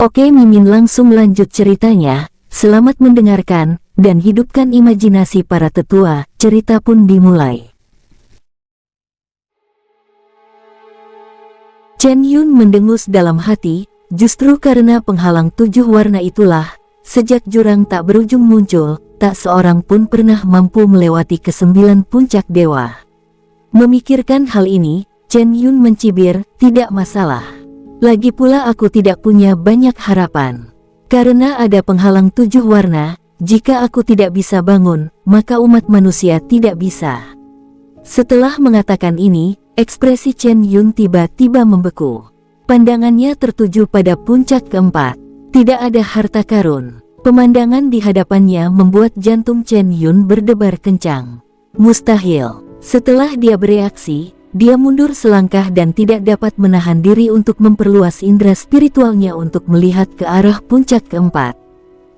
Oke, Mimin langsung lanjut ceritanya. Selamat mendengarkan, dan hidupkan imajinasi para tetua. Cerita pun dimulai. Chen Yun mendengus dalam hati, justru karena penghalang 7 warna itulah, sejak jurang tak berujung muncul, tak seorang pun pernah mampu melewati ke-9 puncak dewa. Memikirkan hal ini, Chen Yun mencibir, tidak masalah. Lagi pula aku tidak punya banyak harapan. Karena ada penghalang 7 warna, jika aku tidak bisa bangun, maka umat manusia tidak bisa. Setelah mengatakan ini, ekspresi Chen Yun tiba-tiba membeku. Pandangannya tertuju pada puncak keempat. Tidak ada harta karun. Pemandangan di hadapannya membuat jantung Chen Yun berdebar kencang. Mustahil. Setelah dia bereaksi, dia mundur selangkah dan tidak dapat menahan diri untuk memperluas indera spiritualnya untuk melihat ke arah puncak keempat.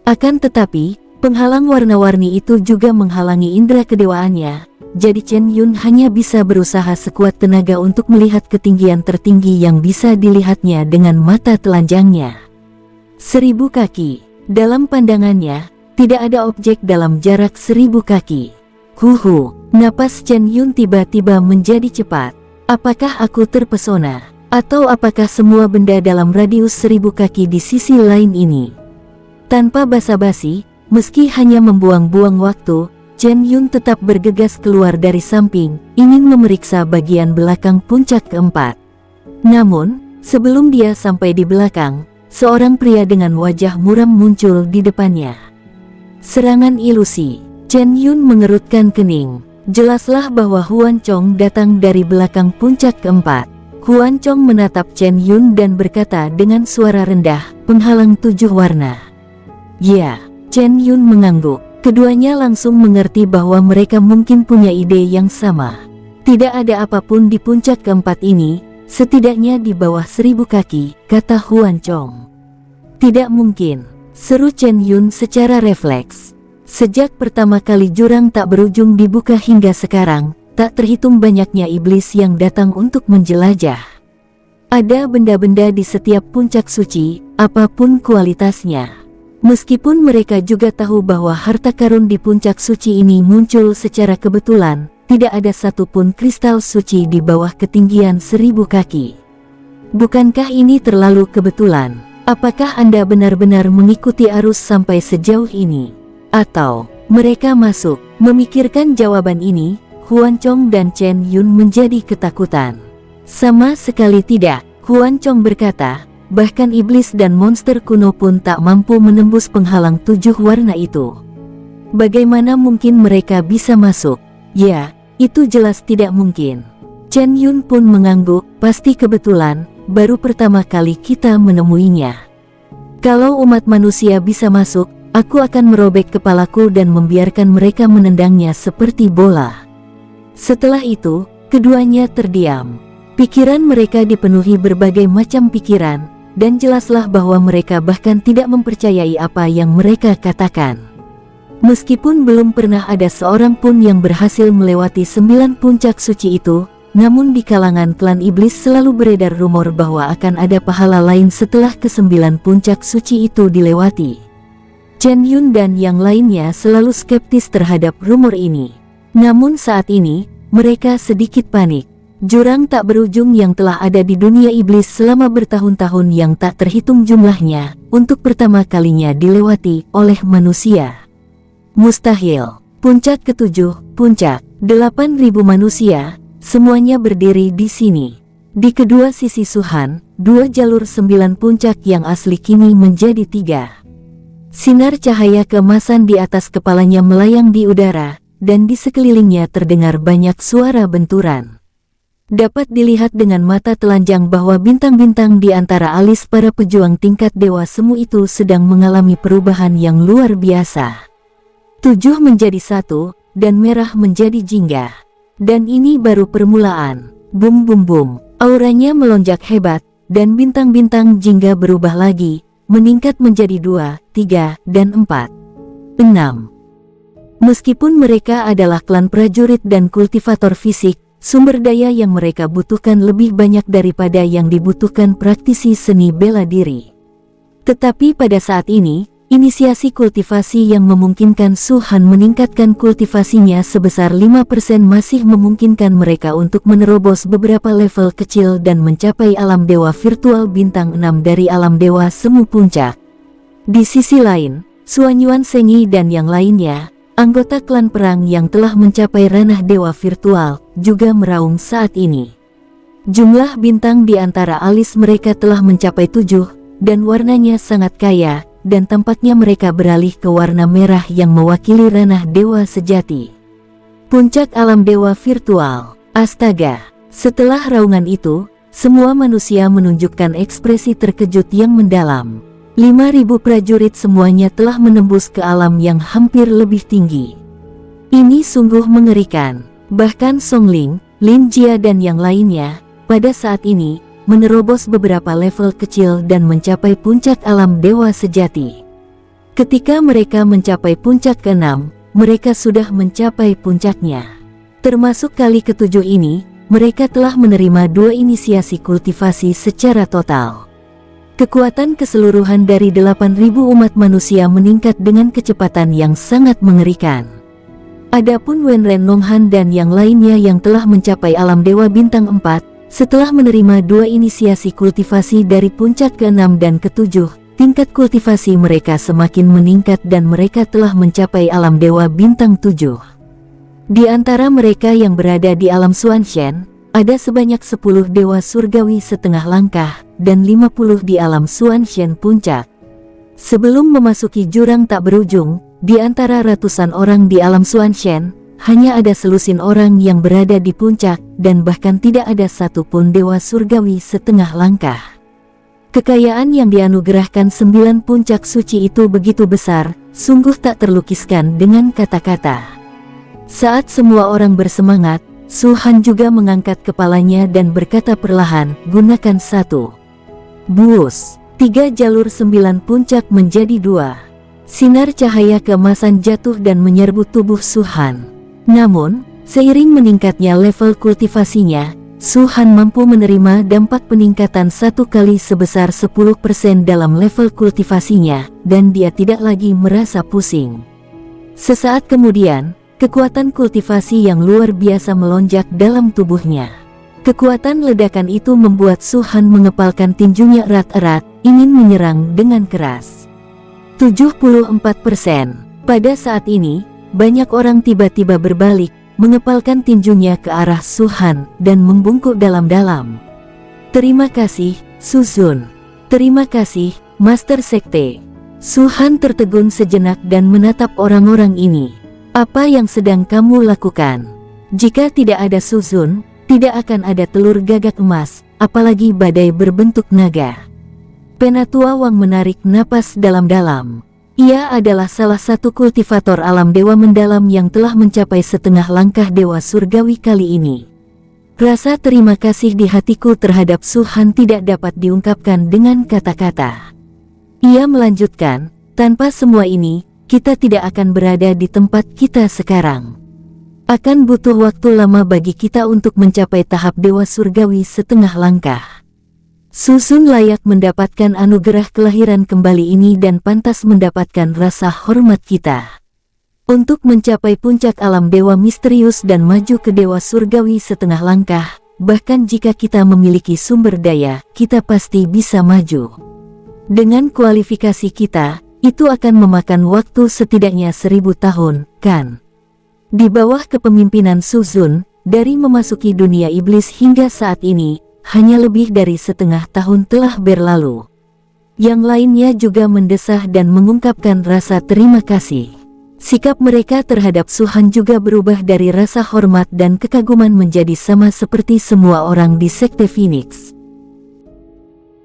Akan tetapi, penghalang warna-warni itu juga menghalangi indera kedewaannya, jadi Chen Yun hanya bisa berusaha sekuat tenaga untuk melihat ketinggian tertinggi yang bisa dilihatnya dengan mata telanjangnya. 1000 kaki. Dalam pandangannya, tidak ada objek dalam jarak 1000 kaki. Napas Chen Yun tiba-tiba menjadi cepat. Apakah aku terpesona? Atau apakah semua benda dalam radius 1000 kaki di sisi lain ini? Tanpa basa-basi, meski hanya membuang-buang waktu, Chen Yun tetap bergegas keluar dari samping, ingin memeriksa bagian belakang puncak keempat. Namun, sebelum dia sampai di belakang, seorang pria dengan wajah muram muncul di depannya. Serangan ilusi. Chen Yun mengerutkan kening. Jelaslah bahwa Huan Chong datang dari belakang puncak keempat. Huan Chong menatap Chen Yun dan berkata dengan suara rendah, penghalang 7 warna. Ya, Chen Yun mengangguk. Keduanya langsung mengerti bahwa mereka mungkin punya ide yang sama. Tidak ada apapun di puncak keempat ini, setidaknya di bawah 1000 kaki, kata Huan Chong. Tidak mungkin, seru Chen Yun secara refleks. Sejak pertama kali jurang tak berujung dibuka hingga sekarang, tak terhitung banyaknya iblis yang datang untuk menjelajah. Ada benda-benda di setiap puncak suci, apapun kualitasnya. Meskipun mereka juga tahu bahwa harta karun di puncak suci ini muncul secara kebetulan, tidak ada satupun kristal suci di bawah ketinggian 1000 kaki. Bukankah ini terlalu kebetulan? Apakah Anda benar-benar mengikuti arus sampai sejauh ini? Atau, mereka masuk? Memikirkan jawaban ini, Huan Chong dan Chen Yun menjadi ketakutan. Sama sekali tidak, Huan Chong berkata, bahkan iblis dan monster kuno pun tak mampu menembus penghalang 7 warna itu. Bagaimana mungkin mereka bisa masuk? Ya, itu jelas tidak mungkin. Chen Yun pun mengangguk, pasti kebetulan, baru pertama kali kita menemuinya. Kalau umat manusia bisa masuk, aku akan merobek kepalaku dan membiarkan mereka menendangnya seperti bola. Setelah itu, keduanya terdiam. Pikiran mereka dipenuhi berbagai macam pikiran, dan jelaslah bahwa mereka bahkan tidak mempercayai apa yang mereka katakan. Meskipun belum pernah ada seorang pun yang berhasil melewati 9 puncak suci itu, namun di kalangan klan iblis selalu beredar rumor bahwa akan ada pahala lain setelah ke-9 puncak suci itu dilewati. Chen Yun dan yang lainnya selalu skeptis terhadap rumor ini. Namun saat ini, mereka sedikit panik. Jurang tak berujung yang telah ada di dunia iblis selama bertahun-tahun yang tak terhitung jumlahnya, untuk pertama kalinya dilewati oleh manusia. Mustahil. Puncak ke-7, puncak, 8.000 manusia, semuanya berdiri di sini. Di kedua sisi Suhan, 2 jalur 9 puncak yang asli kini menjadi 3. Sinar cahaya keemasan di atas kepalanya melayang di udara, dan di sekelilingnya terdengar banyak suara benturan. Dapat dilihat dengan mata telanjang bahwa bintang-bintang di antara alis para pejuang tingkat dewa semu itu sedang mengalami perubahan yang luar biasa. 7 menjadi 1, dan merah menjadi jingga. Dan ini baru permulaan. Bum bum bum, auranya melonjak hebat, dan bintang-bintang jingga berubah lagi, meningkat menjadi 2, 3, dan 4. 6. Meskipun mereka adalah klan prajurit dan kultivator fisik, sumber daya yang mereka butuhkan lebih banyak daripada yang dibutuhkan praktisi seni bela diri. Tetapi pada saat ini, inisiasi kultivasi yang memungkinkan Su Han meningkatkan kultivasinya sebesar 5% masih memungkinkan mereka untuk menerobos beberapa level kecil dan mencapai alam dewa virtual bintang 6 dari alam dewa semu puncak. Di sisi lain, Xuanyuan Sengyi dan yang lainnya, anggota klan perang yang telah mencapai ranah dewa virtual, juga meraung saat ini. Jumlah bintang di antara alis mereka telah mencapai 7, dan warnanya sangat kaya, dan tampaknya mereka beralih ke warna merah yang mewakili ranah dewa sejati. Puncak alam dewa virtual. Astaga! Setelah raungan itu, semua manusia menunjukkan ekspresi terkejut yang mendalam. 5.000 prajurit semuanya telah menembus ke alam yang hampir lebih tinggi. Ini sungguh mengerikan. Bahkan Song Ling, Lin Jia dan yang lainnya, pada saat ini, menerobos beberapa level kecil dan mencapai puncak alam dewa sejati. Ketika mereka mencapai puncak ke-6, mereka sudah mencapai puncaknya. Termasuk kali ke-7 ini, mereka telah menerima 2 inisiasi kultivasi secara total. Kekuatan keseluruhan dari 8.000 umat manusia meningkat dengan kecepatan yang sangat mengerikan. Adapun Wen Ren Nonghan dan yang lainnya yang telah mencapai alam dewa bintang 4, setelah menerima 2 inisiasi kultivasi dari puncak ke-6 dan ke-7, tingkat kultivasi mereka semakin meningkat dan mereka telah mencapai alam dewa bintang 7. Di antara mereka yang berada di alam Xuanshen, ada sebanyak 10 dewa surgawi setengah langkah, dan 50 di alam Xuanshen puncak. Sebelum memasuki jurang tak berujung, di antara ratusan orang di alam Xuanshen, hanya ada selusin orang yang berada di puncak, dan bahkan tidak ada satupun dewa surgawi setengah langkah. Kekayaan yang dianugerahkan 9 puncak suci itu begitu besar, sungguh tak terlukiskan dengan kata-kata. Saat semua orang bersemangat, Su Han juga mengangkat kepalanya dan berkata perlahan, gunakan 1. Buus, 3 jalur 9 puncak menjadi 2. Sinar cahaya keemasan jatuh dan menyerbu tubuh Su Han. Namun, seiring meningkatnya level kultivasinya, Su Han mampu menerima dampak peningkatan 1 kali sebesar 10% dalam level kultivasinya, dan dia tidak lagi merasa pusing. Sesaat kemudian, kekuatan kultivasi yang luar biasa melonjak dalam tubuhnya. Kekuatan ledakan itu membuat Su Han mengepalkan tinjunya erat-erat, ingin menyerang dengan keras. 74%. Pada saat ini, banyak orang tiba-tiba berbalik, mengepalkan tinjunya ke arah Su Han, dan membungkuk dalam-dalam. Terima kasih, Su Zun. Terima kasih, Master Sekte. Su Han tertegun sejenak dan menatap orang-orang ini. Apa yang sedang kamu lakukan? Jika tidak ada Su Zun, tidak akan ada telur gagak emas, apalagi badai berbentuk naga. Penatua Wang menarik napas dalam-dalam. Ia adalah salah satu kultivator alam dewa mendalam yang telah mencapai setengah langkah dewa surgawi kali ini. Rasa terima kasih di hatiku terhadap Su Han tidak dapat diungkapkan dengan kata-kata. Ia melanjutkan, tanpa semua ini, kita tidak akan berada di tempat kita sekarang. Akan butuh waktu lama bagi kita untuk mencapai tahap dewa surgawi setengah langkah. Su Zun layak mendapatkan anugerah kelahiran kembali ini dan pantas mendapatkan rasa hormat kita. Untuk mencapai puncak alam dewa misterius dan maju ke dewa surgawi setengah langkah, bahkan jika kita memiliki sumber daya, kita pasti bisa maju. Dengan kualifikasi kita, itu akan memakan waktu setidaknya 1000 tahun, kan? Di bawah kepemimpinan Su Zun, dari memasuki dunia iblis hingga saat ini, hanya lebih dari setengah tahun telah berlalu. Yang lainnya juga mendesah dan mengungkapkan rasa terima kasih. Sikap mereka terhadap Su Han juga berubah dari rasa hormat dan kekaguman menjadi sama seperti semua orang di Sekte Phoenix.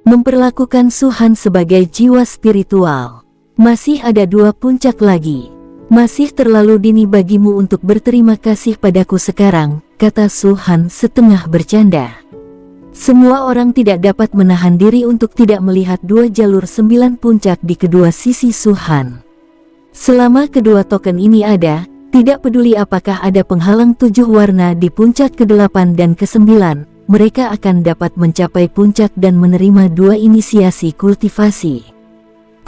Memperlakukan Su Han sebagai jiwa spiritual. Masih ada 2 puncak lagi. Masih terlalu dini bagimu untuk berterima kasih padaku sekarang, kata Su Han setengah bercanda. Semua orang tidak dapat menahan diri untuk tidak melihat 2 jalur 9 puncak di kedua sisi Su Han. Selama kedua token ini ada, tidak peduli apakah ada penghalang 7 warna di puncak ke-8 dan ke-9, mereka akan dapat mencapai puncak dan menerima 2 inisiasi kultivasi.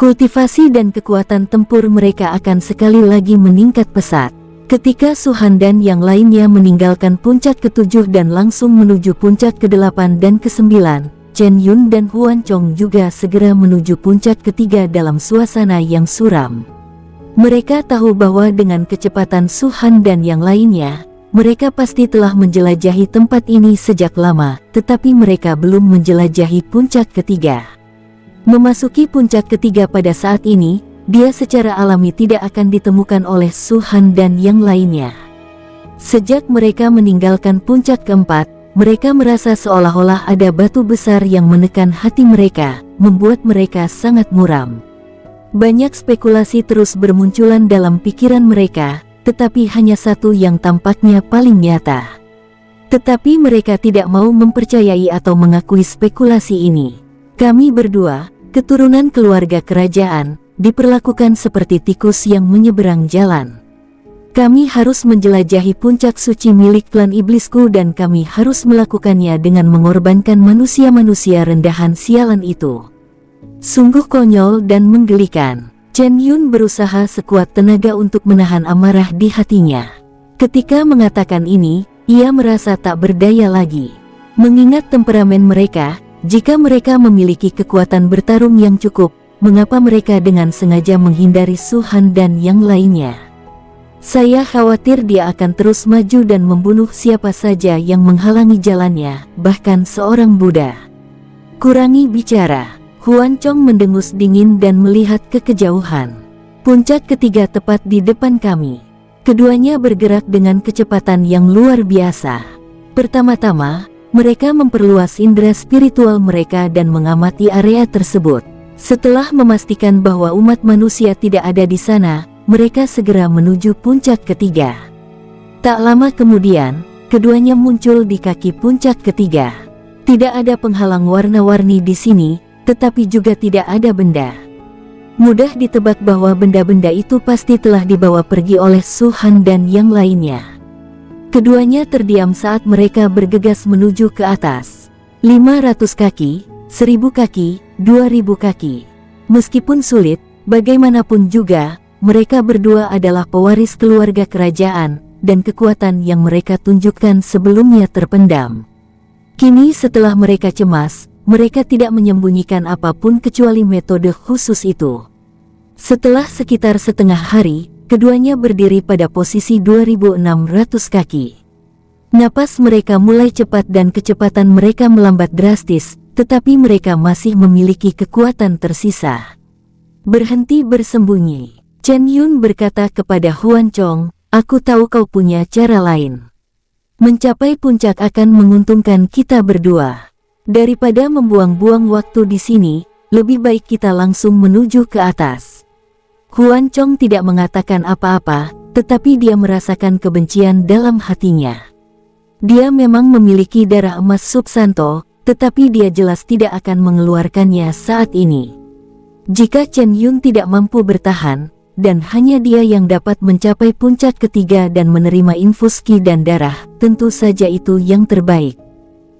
Kultivasi dan kekuatan tempur mereka akan sekali lagi meningkat pesat. Ketika Su Han dan yang lainnya meninggalkan puncak ke-7 dan langsung menuju puncak ke-8 dan ke-9, Chen Yun dan Huan Chong juga segera menuju puncak ke-3 dalam suasana yang suram. Mereka tahu bahwa dengan kecepatan Su Han dan yang lainnya, mereka pasti telah menjelajahi tempat ini sejak lama, tetapi mereka belum menjelajahi puncak ke-3. Memasuki puncak ke-3 pada saat ini, dia secara alami tidak akan ditemukan oleh Su Han dan yang lainnya. Sejak mereka meninggalkan puncak ke-4, mereka merasa seolah-olah ada batu besar yang menekan hati mereka, membuat mereka sangat muram. Banyak spekulasi terus bermunculan dalam pikiran mereka, tetapi hanya satu yang tampaknya paling nyata. Tetapi mereka tidak mau mempercayai atau mengakui spekulasi ini. Kami berdua, keturunan keluarga kerajaan, diperlakukan seperti tikus yang menyeberang jalan. Kami harus menjelajahi puncak suci milik klan iblisku dan kami harus melakukannya dengan mengorbankan manusia-manusia rendahan sialan itu. Sungguh konyol dan menggelikan. Chen Yun berusaha sekuat tenaga untuk menahan amarah di hatinya. Ketika mengatakan ini, ia merasa tak berdaya lagi. Mengingat temperamen mereka, jika mereka memiliki kekuatan bertarung yang cukup, mengapa mereka dengan sengaja menghindari Su Han dan yang lainnya? Saya khawatir dia akan terus maju dan membunuh siapa saja yang menghalangi jalannya, bahkan seorang Buddha. Kurangi bicara. Huan Chong mendengus dingin dan melihat ke kejauhan. Puncak ke-3 tepat di depan kami. Keduanya bergerak dengan kecepatan yang luar biasa. Pertama-tama, mereka memperluas indera spiritual mereka dan mengamati area tersebut. Setelah memastikan bahwa umat manusia tidak ada di sana, mereka segera menuju puncak ke-3. Tak lama kemudian, keduanya muncul di kaki puncak ke-3. Tidak ada penghalang warna-warni di sini, tetapi juga tidak ada benda. Mudah ditebak bahwa benda-benda itu pasti telah dibawa pergi oleh Su Han dan yang lainnya. Keduanya terdiam saat mereka bergegas menuju ke atas. 500 kaki, 1000 kaki, 2000 kaki. Meskipun sulit, bagaimanapun juga, mereka berdua adalah pewaris keluarga kerajaan, dan kekuatan yang mereka tunjukkan sebelumnya terpendam. Kini setelah mereka cemas, mereka tidak menyembunyikan apapun kecuali metode khusus itu. Setelah sekitar setengah hari, keduanya berdiri pada posisi 2600 kaki. Napas mereka mulai cepat dan kecepatan mereka melambat drastis, tetapi mereka masih memiliki kekuatan tersisa. Berhenti bersembunyi. Chen Yun berkata kepada Huan Chong, "Aku tahu kau punya cara lain. Mencapai puncak akan menguntungkan kita berdua. Daripada membuang-buang waktu di sini, lebih baik kita langsung menuju ke atas." Huan Chong tidak mengatakan apa-apa, tetapi dia merasakan kebencian dalam hatinya. Dia memang memiliki darah emas Subsanto, tetapi dia jelas tidak akan mengeluarkannya saat ini. Jika Chen Yun tidak mampu bertahan, dan hanya dia yang dapat mencapai puncak ke-3 dan menerima infus ki dan darah, tentu saja itu yang terbaik.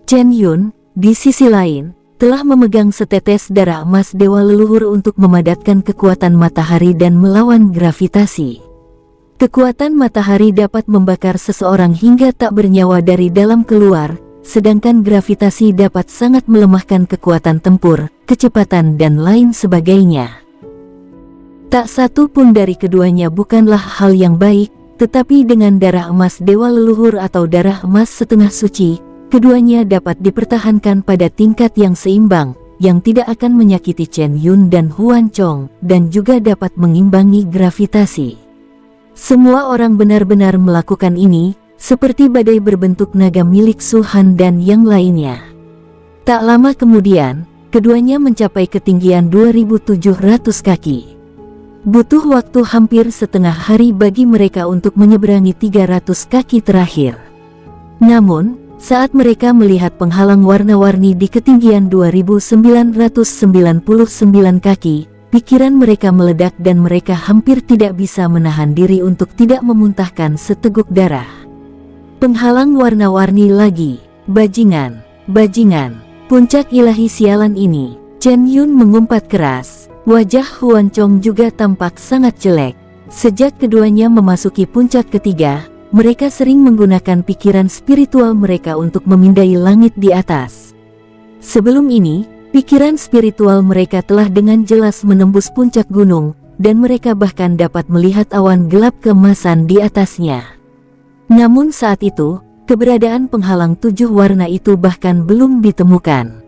Chen Yun, di sisi lain, telah memegang setetes darah emas dewa leluhur untuk memadatkan kekuatan matahari dan melawan gravitasi. Kekuatan matahari dapat membakar seseorang hingga tak bernyawa dari dalam keluar, sedangkan gravitasi dapat sangat melemahkan kekuatan tempur, kecepatan dan lain sebagainya. Tak satu pun dari keduanya bukanlah hal yang baik, tetapi dengan darah emas dewa leluhur atau darah emas setengah suci, keduanya dapat dipertahankan pada tingkat yang seimbang, yang tidak akan menyakiti Chen Yun dan Huan Chong, dan juga dapat mengimbangi gravitasi. Semua orang benar-benar melakukan ini, seperti badai berbentuk naga milik Su Han dan yang lainnya. Tak lama kemudian, keduanya mencapai ketinggian 2700 kaki. Butuh waktu hampir setengah hari bagi mereka untuk menyeberangi 300 kaki terakhir. Namun, saat mereka melihat penghalang warna-warni di ketinggian 2999 kaki, pikiran mereka meledak dan mereka hampir tidak bisa menahan diri untuk tidak memuntahkan seteguk darah. Penghalang warna-warni lagi, bajingan, bajingan, puncak ilahi sialan ini. Chen Yun mengumpat keras. Wajah Huan Chong juga tampak sangat jelek. Sejak keduanya memasuki puncak ketiga, mereka sering menggunakan pikiran spiritual mereka untuk memindai langit di atas. Sebelum ini, pikiran spiritual mereka telah dengan jelas menembus puncak gunung, dan mereka bahkan dapat melihat awan gelap keemasan di atasnya. Namun saat itu, keberadaan penghalang 7 warna itu bahkan belum ditemukan.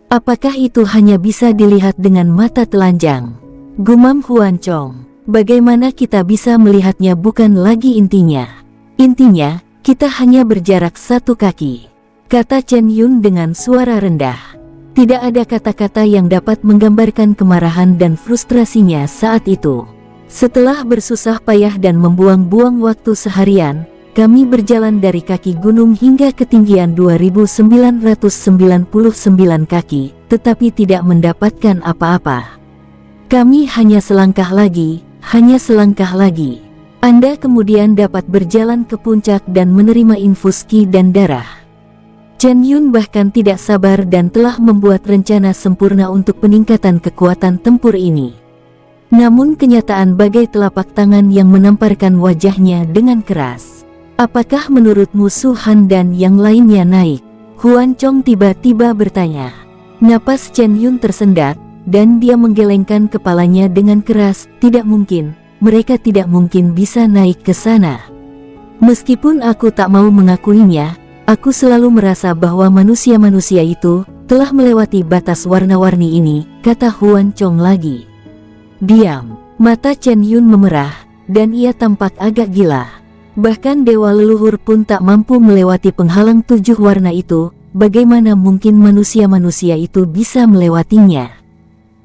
Apakah itu hanya bisa dilihat dengan mata telanjang? Gumam Huan Chong. Bagaimana kita bisa melihatnya bukan lagi intinya. Intinya, kita hanya berjarak 1 kaki. Kata Chen Yun dengan suara rendah. Tidak ada kata-kata yang dapat menggambarkan kemarahan dan frustrasinya saat itu. Setelah bersusah payah dan membuang-buang waktu seharian, kami berjalan dari kaki gunung hingga ketinggian 2999 kaki, tetapi tidak mendapatkan apa-apa. Kami hanya selangkah lagi, hanya selangkah lagi. Anda kemudian dapat berjalan ke puncak dan menerima infus ki dan darah. Chen Yun bahkan tidak sabar dan telah membuat rencana sempurna untuk peningkatan kekuatan tempur ini. Namun kenyataan bagai telapak tangan yang menamparkan wajahnya dengan keras. Apakah menurutmu Su Han dan yang lainnya naik? Huan Chong tiba-tiba bertanya. Napas Chen Yun tersendat, dan dia menggelengkan kepalanya dengan keras. Tidak mungkin, mereka tidak mungkin bisa naik ke sana. Meskipun aku tak mau mengakuinya, aku selalu merasa bahwa manusia-manusia itu telah melewati batas warna-warni ini, kata Huan Chong lagi. Diam. Mata Chen Yun memerah, dan ia tampak agak gila. Bahkan dewa leluhur pun tak mampu melewati penghalang 7 warna itu, bagaimana mungkin manusia-manusia itu bisa melewatinya?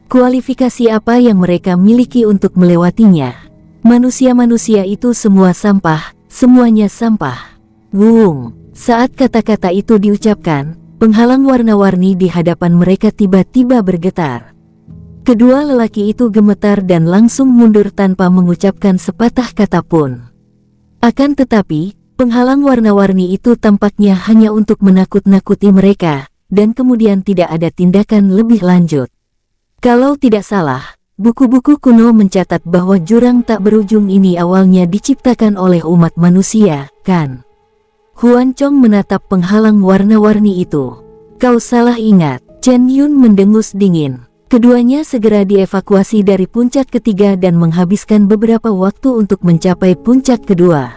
Kualifikasi apa yang mereka miliki untuk melewatinya? Manusia-manusia itu semua sampah, semuanya sampah. Wung. Saat kata-kata itu diucapkan, penghalang warna-warni di hadapan mereka tiba-tiba bergetar. Kedua lelaki itu gemetar dan langsung mundur tanpa mengucapkan sepatah kata pun. Akan tetapi, penghalang warna-warni itu tampaknya hanya untuk menakut-nakuti mereka, dan kemudian tidak ada tindakan lebih lanjut. Kalau tidak salah, buku-buku kuno mencatat bahwa jurang tak berujung ini awalnya diciptakan oleh umat manusia, kan? Huan Chong menatap penghalang warna-warni itu. Kau salah ingat. Chen Yun mendengus dingin. Keduanya segera dievakuasi dari puncak ketiga dan menghabiskan beberapa waktu untuk mencapai puncak kedua.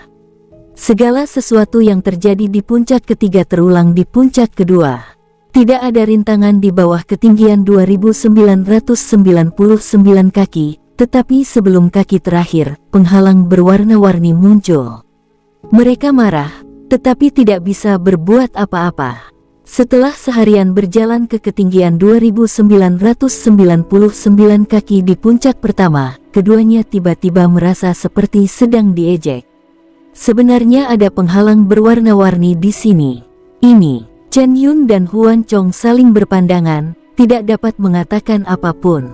Segala sesuatu yang terjadi di puncak ketiga terulang di puncak kedua. Tidak ada rintangan di bawah ketinggian 2999 kaki, tetapi sebelum kaki terakhir, penghalang berwarna-warni muncul. Mereka marah, tetapi tidak bisa berbuat apa-apa. Setelah seharian berjalan ke ketinggian 2999 kaki di puncak pertama, keduanya tiba-tiba merasa seperti sedang diejek. Sebenarnya ada penghalang berwarna-warni di sini. Ini, Chen Yun dan Huan Chong saling berpandangan, tidak dapat mengatakan apapun.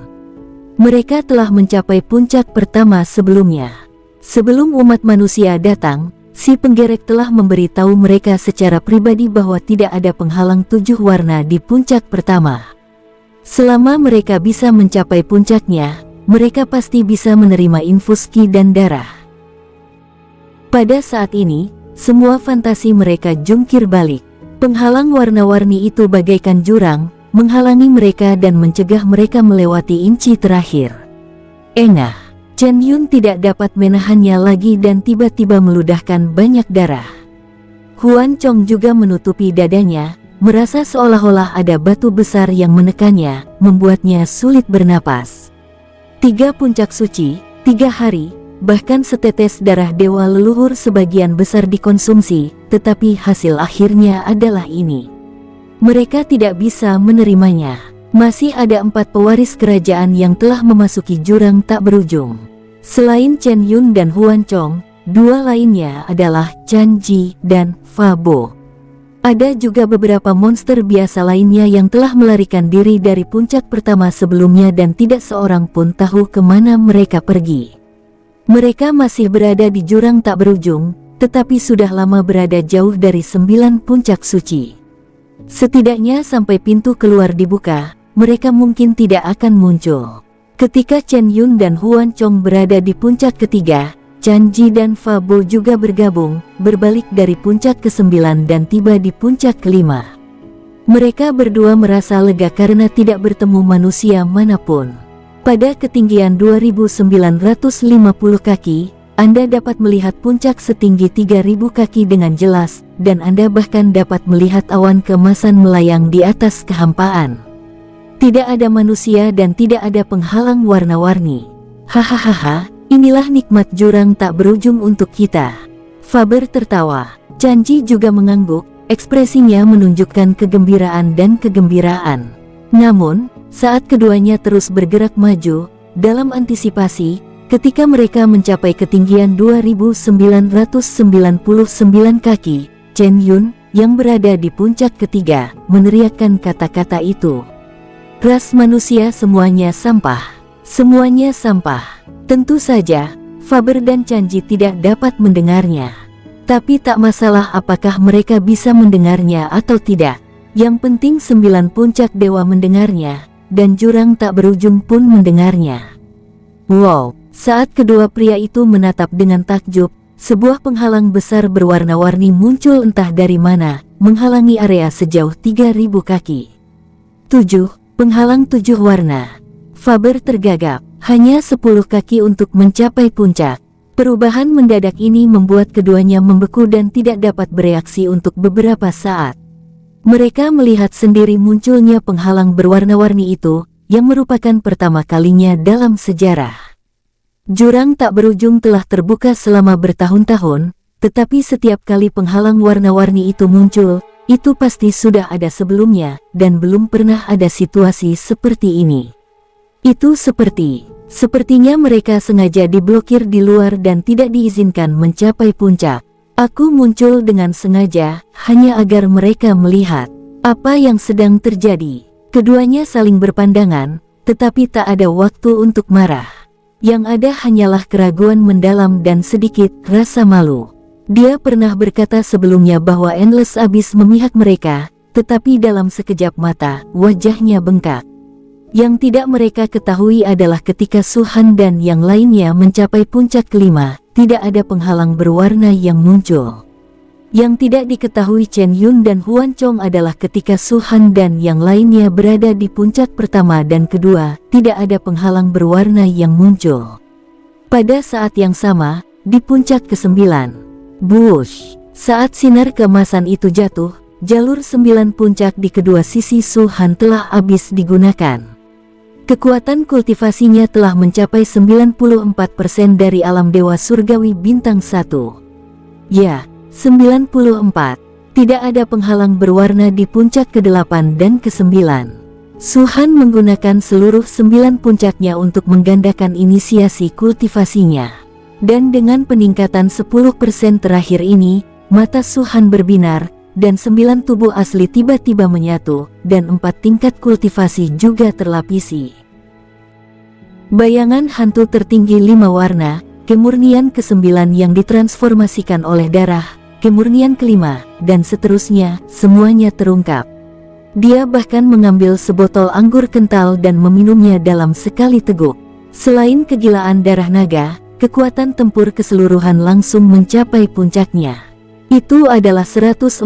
Mereka telah mencapai puncak pertama sebelumnya. Sebelum umat manusia datang, si penggerek telah memberitahu mereka secara pribadi bahwa tidak ada penghalang 7 warna di puncak pertama. Selama mereka bisa mencapai puncaknya, mereka pasti bisa menerima infus ki dan darah. Pada saat ini, semua fantasi mereka jungkir balik. Penghalang warna-warni itu bagaikan jurang, menghalangi mereka dan mencegah mereka melewati inci terakhir. Engah. Chen Yun tidak dapat menahannya lagi dan tiba-tiba meludahkan banyak darah. Huan Chong juga menutupi dadanya, merasa seolah-olah ada batu besar yang menekannya, membuatnya sulit bernapas. 3 puncak suci, 3 hari, bahkan setetes darah dewa leluhur sebagian besar dikonsumsi, tetapi hasil akhirnya adalah ini. Mereka tidak bisa menerimanya. Masih ada 4 pewaris kerajaan yang telah memasuki jurang tak berujung. Selain Chen Yun dan Huan Chong, 2 lainnya adalah Chan Ji dan Fa Bo. Ada juga beberapa monster biasa lainnya yang telah melarikan diri dari puncak pertama sebelumnya dan tidak seorang pun tahu kemana mereka pergi. Mereka masih berada di jurang tak berujung, tetapi sudah lama berada jauh dari 9 puncak suci. Setidaknya sampai pintu keluar dibuka, mereka mungkin tidak akan muncul. Ketika Chen Yun dan Huan Chong berada di puncak ketiga, Chan Ji dan Fa Bo juga bergabung, berbalik dari puncak ke-9 dan tiba di puncak kelima. Mereka berdua merasa lega karena tidak bertemu manusia manapun. Pada ketinggian 2.950 kaki, Anda dapat melihat puncak setinggi 3.000 kaki dengan jelas, dan Anda bahkan dapat melihat awan keemasan melayang di atas kehampaan. Tidak ada manusia dan tidak ada penghalang warna-warni. Hahaha, inilah nikmat jurang tak berujung untuk kita. Faber tertawa. Chan Ji juga mengangguk. Ekspresinya menunjukkan kegembiraan dan kegembiraan. Namun, saat keduanya terus bergerak maju, dalam antisipasi, ketika mereka mencapai ketinggian 2.999 kaki, Chen Yun, yang berada di puncak ketiga, meneriakkan kata-kata itu. Ras manusia semuanya sampah. Semuanya sampah. Tentu saja, Faber dan Chan Ji tidak dapat mendengarnya. Tapi tak masalah apakah mereka bisa mendengarnya atau tidak. Yang penting 9 puncak dewa mendengarnya, dan jurang tak berujung pun mendengarnya. Wow, saat kedua pria itu menatap dengan takjub, sebuah penghalang besar berwarna-warni muncul entah dari mana, menghalangi area sejauh 3.000 kaki. 7. Penghalang 7 warna. Faber tergagap, hanya 10 kaki untuk mencapai puncak. Perubahan mendadak ini membuat keduanya membeku dan tidak dapat bereaksi untuk beberapa saat. Mereka melihat sendiri munculnya penghalang berwarna-warni itu, yang merupakan pertama kalinya dalam sejarah. Jurang tak berujung telah terbuka selama bertahun-tahun, tetapi setiap kali penghalang warna-warni itu muncul, itu pasti sudah ada sebelumnya, dan belum pernah ada situasi seperti ini. Itu Sepertinya mereka sengaja diblokir di luar dan tidak diizinkan mencapai puncak. Aku muncul dengan sengaja, hanya agar mereka melihat apa yang sedang terjadi. Keduanya saling berpandangan, tetapi tak ada waktu untuk marah. Yang ada hanyalah keraguan mendalam dan sedikit rasa malu. Dia pernah berkata sebelumnya bahwa Endless Abyss memihak mereka, tetapi dalam sekejap mata, wajahnya bengkak. Yang tidak mereka ketahui adalah ketika Su Han dan yang lainnya mencapai puncak kelima, tidak ada penghalang berwarna yang muncul. Yang tidak diketahui Chen Yun dan Huan Chong adalah ketika Su Han dan yang lainnya berada di puncak pertama dan kedua, tidak ada penghalang berwarna yang muncul. Pada saat yang sama, di puncak ke-9, Bush, saat sinar keemasan itu jatuh, jalur 9 puncak di kedua sisi Su Han telah habis digunakan. Kekuatan kultivasinya telah mencapai 94% dari alam dewa surgawi bintang 1. Ya, 94. Tidak ada penghalang berwarna di puncak ke-8 dan ke-9. Su Han menggunakan seluruh 9 puncaknya untuk menggandakan inisiasi kultivasinya. Dan dengan peningkatan 10% terakhir ini, mata Su Han berbinar, dan 9 tubuh asli tiba-tiba menyatu, dan 4 tingkat kultivasi juga terlapisi. Bayangan hantu tertinggi 5 warna, kemurnian ke-9 yang ditransformasikan oleh darah, kemurnian kelima, dan seterusnya, semuanya terungkap. Dia bahkan mengambil sebotol anggur kental dan meminumnya dalam sekali teguk. Selain kegilaan darah naga, kekuatan tempur keseluruhan langsung mencapai puncaknya. Itu adalah 104%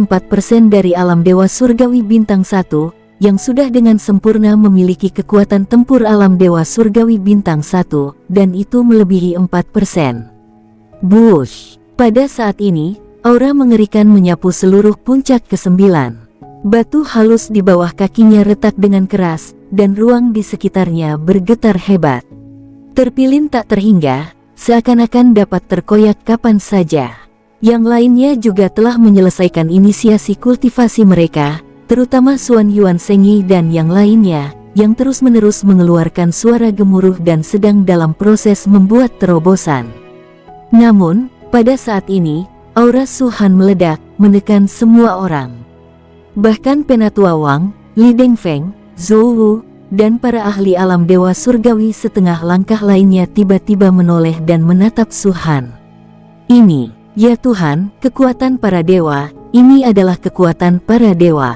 dari alam dewa surgawi bintang 1, yang sudah dengan sempurna memiliki kekuatan tempur alam dewa surgawi bintang 1, dan itu melebihi 4%. Bush. Pada saat ini, aura mengerikan menyapu seluruh puncak ke-9. Batu halus di bawah kakinya retak dengan keras, dan ruang di sekitarnya bergetar hebat. Terpilin tak terhingga, seakan-akan dapat terkoyak kapan saja. Yang lainnya juga telah menyelesaikan inisiasi kultivasi mereka, terutama Xuan Yuan Sengyi dan yang lainnya, yang terus-menerus mengeluarkan suara gemuruh dan sedang dalam proses membuat terobosan. Namun, pada saat ini, aura Su Han meledak, menekan semua orang. Bahkan Penatua Wang, Li Dengfeng, Zhou Wu, dan para ahli alam dewa surgawi setengah langkah lainnya tiba-tiba menoleh dan menatap Su Han. Ini, ya Tuhan, kekuatan para dewa, ini adalah kekuatan para dewa.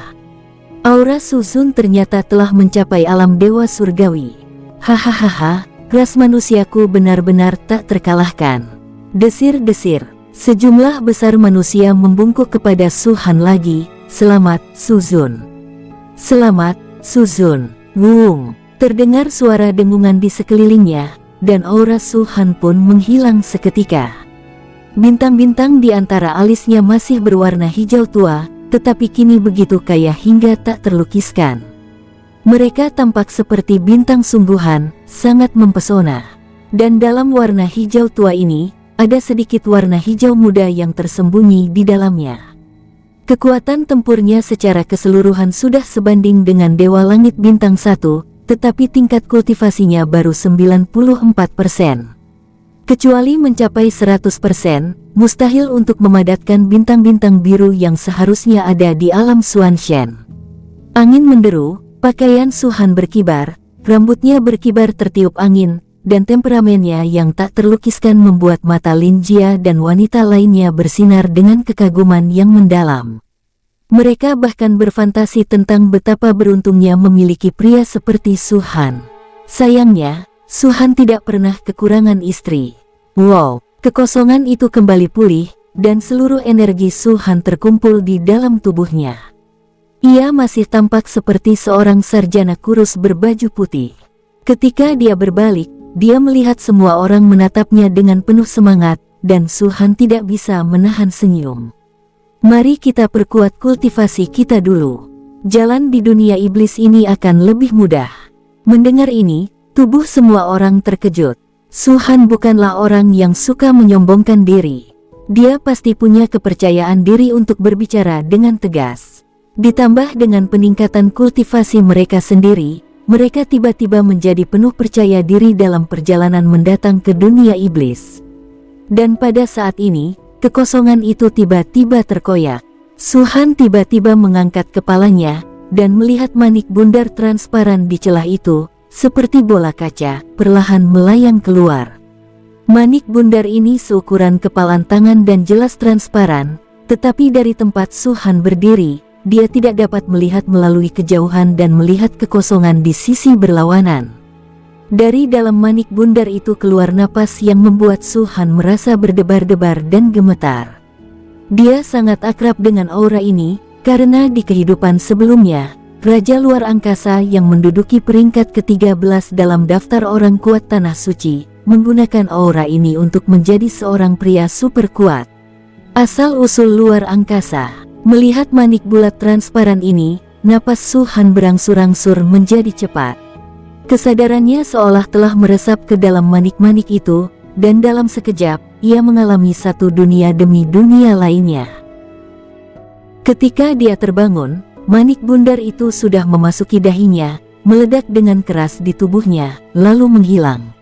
Aura Su Zun ternyata telah mencapai alam dewa surgawi. Hahaha, ras manusiaku benar-benar tak terkalahkan. Desir-desir. Sejumlah besar manusia membungkuk kepada Su Han lagi. Selamat, Suzun. Selamat, Suzun. Wung. Terdengar suara dengungan di sekelilingnya, dan aura Su Han pun menghilang seketika. Bintang-bintang di antara alisnya masih berwarna hijau tua, tetapi kini begitu kaya hingga tak terlukiskan. Mereka tampak seperti bintang sungguhan, sangat mempesona. Dan dalam warna hijau tua ini, ada sedikit warna hijau muda yang tersembunyi di dalamnya. Kekuatan tempurnya secara keseluruhan sudah sebanding dengan Dewa Langit Bintang 1, tetapi tingkat kultivasinya baru 94%. Kecuali mencapai 100%, mustahil untuk memadatkan bintang-bintang biru yang seharusnya ada di alam Xuanshen. Angin menderu, pakaian Su Han berkibar, rambutnya berkibar tertiup angin, dan temperamennya yang tak terlukiskan membuat mata Lin Jia dan wanita lainnya bersinar dengan kekaguman yang mendalam. Mereka bahkan berfantasi tentang betapa beruntungnya memiliki pria seperti Su Han. Sayangnya, Su Han tidak pernah kekurangan istri. Wow, kekosongan itu kembali pulih, dan seluruh energi Su Han terkumpul di dalam tubuhnya. Ia masih tampak seperti seorang sarjana kurus berbaju putih. Ketika dia berbalik, dia melihat semua orang menatapnya dengan penuh semangat, dan Su Han tidak bisa menahan senyum. Mari kita perkuat kultivasi kita dulu. Jalan di dunia iblis ini akan lebih mudah. Mendengar ini, tubuh semua orang terkejut. Su Han bukanlah orang yang suka menyombongkan diri. Dia pasti punya kepercayaan diri untuk berbicara dengan tegas. Ditambah dengan peningkatan kultivasi mereka sendiri, mereka tiba-tiba menjadi penuh percaya diri dalam perjalanan mendatang ke dunia iblis. Dan pada saat ini, kekosongan itu tiba-tiba terkoyak. Su Han tiba-tiba mengangkat kepalanya, dan melihat manik bundar transparan di celah itu, seperti bola kaca, perlahan melayang keluar. Manik bundar ini seukuran kepalan tangan dan jelas transparan, tetapi dari tempat Su Han berdiri, dia tidak dapat melihat melalui kejauhan dan melihat kekosongan di sisi berlawanan. Dari dalam manik bundar itu keluar napas yang membuat Su Han merasa berdebar-debar dan gemetar. Dia sangat akrab dengan aura ini, karena di kehidupan sebelumnya, Raja Luar Angkasa yang menduduki peringkat ke-13 dalam daftar orang kuat Tanah Suci, menggunakan aura ini untuk menjadi seorang pria super kuat. Asal-usul luar angkasa. Melihat manik bulat transparan ini, napas Su Han berangsur-angsur menjadi cepat. Kesadarannya seolah telah meresap ke dalam manik-manik itu, dan dalam sekejap, ia mengalami satu dunia demi dunia lainnya. Ketika dia terbangun, manik bundar itu sudah memasuki dahinya, meledak dengan keras di tubuhnya, lalu menghilang.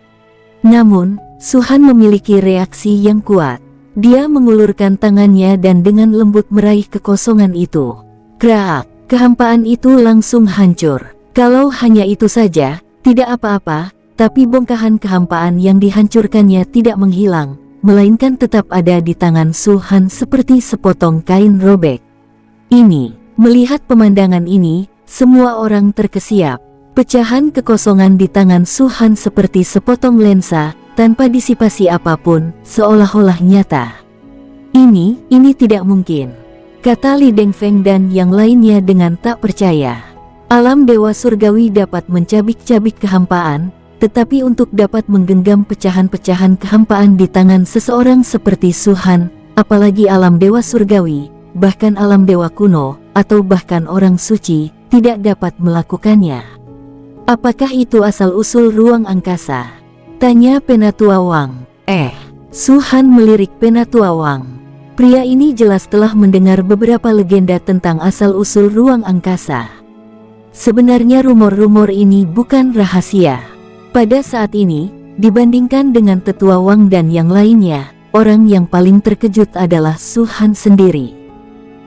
Namun, Su Han memiliki reaksi yang kuat. Dia mengulurkan tangannya dan dengan lembut meraih kekosongan itu. Kraak, kehampaan itu langsung hancur. Kalau hanya itu saja, tidak apa-apa, tapi bongkahan kehampaan yang dihancurkannya tidak menghilang, melainkan tetap ada di tangan Su Han seperti sepotong kain robek. Melihat pemandangan ini, semua orang terkesiap. Pecahan kekosongan di tangan Su Han seperti sepotong lensa, tanpa disipasi apapun, seolah-olah nyata. Ini tidak mungkin, kata Li Dengfeng dan yang lainnya dengan tak percaya. Alam dewa surgawi dapat mencabik-cabik kehampaan, tetapi untuk dapat menggenggam pecahan-pecahan kehampaan di tangan seseorang seperti Su Han, apalagi alam dewa surgawi, bahkan alam dewa kuno, atau bahkan orang suci, tidak dapat melakukannya. Apakah itu asal-usul ruang angkasa? Tanya Penatua Wang. Su Han melirik Penatua Wang. Pria ini jelas telah mendengar beberapa legenda tentang asal-usul ruang angkasa. Sebenarnya rumor-rumor ini bukan rahasia. Pada saat ini, dibandingkan dengan Tetua Wang dan yang lainnya, orang yang paling terkejut adalah Su Han sendiri.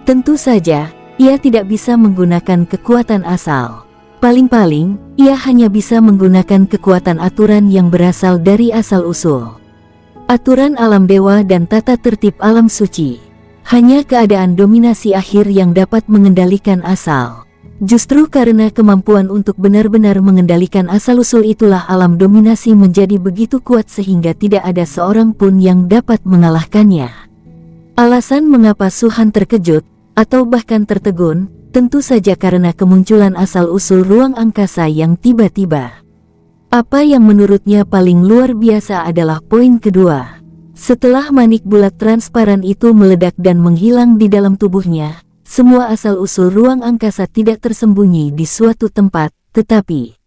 Tentu saja, ia tidak bisa menggunakan kekuatan asal. Paling-paling, ia hanya bisa menggunakan kekuatan aturan yang berasal dari asal-usul. Aturan alam dewa dan tata tertib alam suci. Hanya keadaan dominasi akhir yang dapat mengendalikan asal. Justru karena kemampuan untuk benar-benar mengendalikan asal-usul itulah alam dominasi menjadi begitu kuat sehingga tidak ada seorang pun yang dapat mengalahkannya. Alasan mengapa Su-han terkejut, atau bahkan tertegun, tentu saja karena kemunculan asal-usul ruang angkasa yang tiba-tiba. Apa yang menurutnya paling luar biasa adalah poin kedua. Setelah manik bulat transparan itu meledak dan menghilang di dalam tubuhnya, semua asal-usul ruang angkasa tidak tersembunyi di suatu tempat, tetapi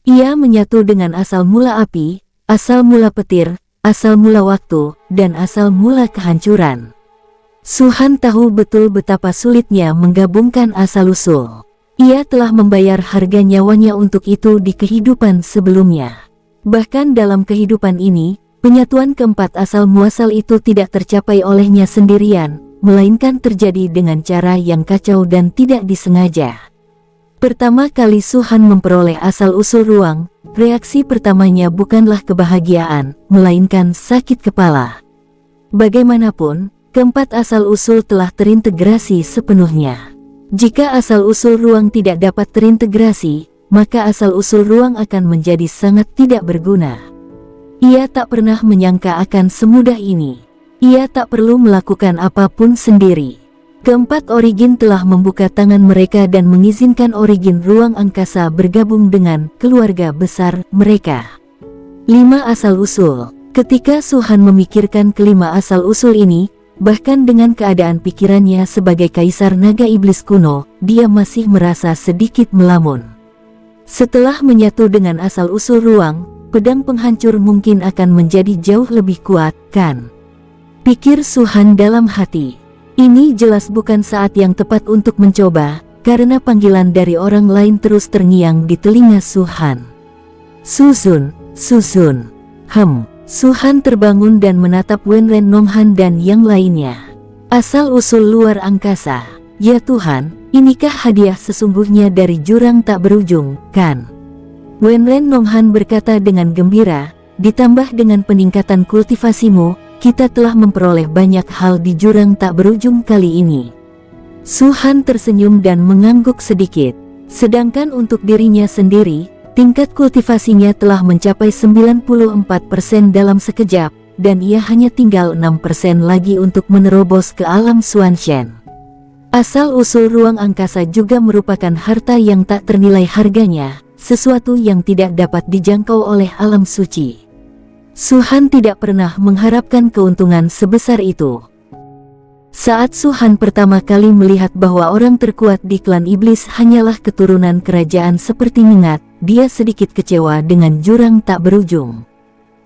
ia menyatu dengan asal mula api, asal mula petir, asal mula waktu, dan asal mula kehancuran. Su-han tahu betul betapa sulitnya menggabungkan asal-usul. Ia telah membayar harga nyawanya untuk itu di kehidupan sebelumnya. Bahkan dalam kehidupan ini, penyatuan keempat asal muasal itu tidak tercapai olehnya sendirian, melainkan terjadi dengan cara yang kacau dan tidak disengaja. Pertama kali Su-han memperoleh asal-usul ruang, reaksi pertamanya bukanlah kebahagiaan, melainkan sakit kepala. Bagaimanapun, keempat asal-usul telah terintegrasi sepenuhnya. Jika asal-usul ruang tidak dapat terintegrasi, maka asal-usul ruang akan menjadi sangat tidak berguna. Ia tak pernah menyangka akan semudah ini. Ia tak perlu melakukan apapun sendiri. Keempat origin telah membuka tangan mereka dan mengizinkan origin ruang angkasa bergabung dengan keluarga besar mereka. 5 asal-usul. Ketika Su-han memikirkan kelima asal-usul ini, bahkan dengan keadaan pikirannya sebagai kaisar naga iblis kuno, dia masih merasa sedikit melamun. Setelah menyatu dengan asal-usul ruang, pedang penghancur mungkin akan menjadi jauh lebih kuat, kan? Pikir Su-han dalam hati. Ini jelas bukan saat yang tepat untuk mencoba, karena panggilan dari orang lain terus terngiang di telinga Su-han. Su-sun, Su-sun. Su-han terbangun dan menatap Wenren Nonghan dan yang lainnya. Asal-usul luar angkasa. Ya Tuhan, inikah hadiah sesungguhnya dari jurang tak berujung, kan? Wenren Nonghan berkata dengan gembira, ditambah dengan peningkatan kultivasimu, kita telah memperoleh banyak hal di jurang tak berujung kali ini. Su-han tersenyum dan mengangguk sedikit. Sedangkan untuk dirinya sendiri, tingkat kultivasinya telah mencapai 94% dalam sekejap, dan ia hanya tinggal 6% lagi untuk menerobos ke alam Xuanshen. Asal-usul ruang angkasa juga merupakan harta yang tak ternilai harganya, sesuatu yang tidak dapat dijangkau oleh alam suci. Su-han tidak pernah mengharapkan keuntungan sebesar itu. Saat Su-han pertama kali melihat bahwa orang terkuat di klan iblis hanyalah keturunan kerajaan seperti Mingat, dia sedikit kecewa dengan jurang tak berujung.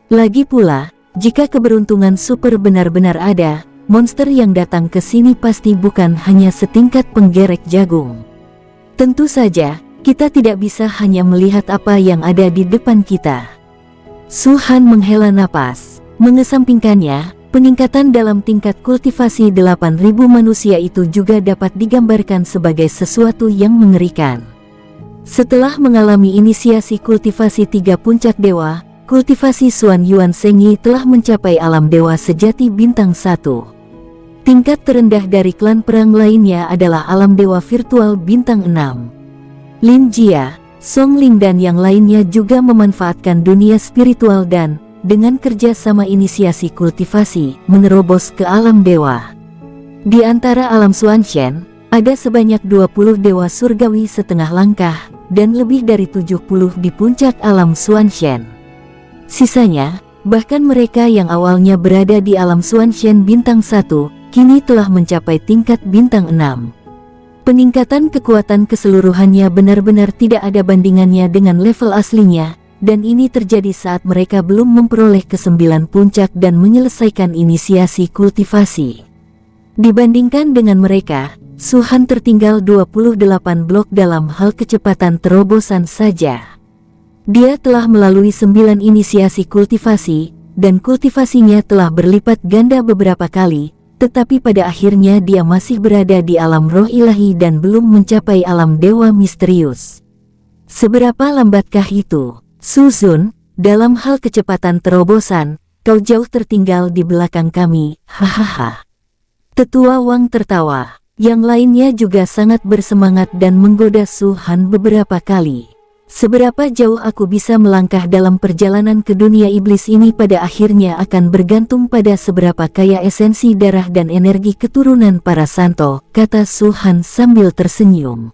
Lagi pula, jika keberuntungan super benar-benar ada, monster yang datang ke sini pasti bukan hanya setingkat penggerek jagung. Tentu saja, kita tidak bisa hanya melihat apa yang ada di depan kita. Su-han menghela napas, mengesampingkannya. Peningkatan dalam tingkat kultivasi 8.000 manusia itu juga dapat digambarkan sebagai sesuatu yang mengerikan. Setelah mengalami inisiasi kultivasi 3 puncak dewa, kultivasi Xuan Yuan Sengyi telah mencapai alam dewa sejati bintang 1. Tingkat terendah dari klan perang lainnya adalah alam dewa virtual bintang 6. Lin Jia, Song Ling dan yang lainnya juga memanfaatkan dunia spiritual dan dengan kerja sama inisiasi kultivasi, menerobos ke alam dewa. Di antara alam Xuanshen, ada sebanyak 20 dewa surgawi setengah langkah, dan lebih dari 70 di puncak alam Xuanshen. Sisanya, bahkan mereka yang awalnya berada di alam Xuanshen bintang 1, kini telah mencapai tingkat bintang 6. Peningkatan kekuatan keseluruhannya benar-benar tidak ada bandingannya dengan level aslinya, dan ini terjadi saat mereka belum memperoleh ke-9 puncak dan menyelesaikan inisiasi kultivasi. Dibandingkan dengan mereka, Su-han tertinggal 28 blok dalam hal kecepatan terobosan saja. Dia telah melalui 9 inisiasi kultivasi, dan kultivasinya telah berlipat ganda beberapa kali, tetapi pada akhirnya dia masih berada di alam roh ilahi dan belum mencapai alam dewa misterius. Seberapa lambatkah itu? Su-sun, dalam hal kecepatan terobosan, kau jauh tertinggal di belakang kami, hahaha. Tetua Wang tertawa. Yang lainnya juga sangat bersemangat dan menggoda Su Han beberapa kali. Seberapa jauh aku bisa melangkah dalam perjalanan ke dunia iblis ini pada akhirnya akan bergantung pada seberapa kaya esensi darah dan energi keturunan para santo, kata Su Han sambil tersenyum.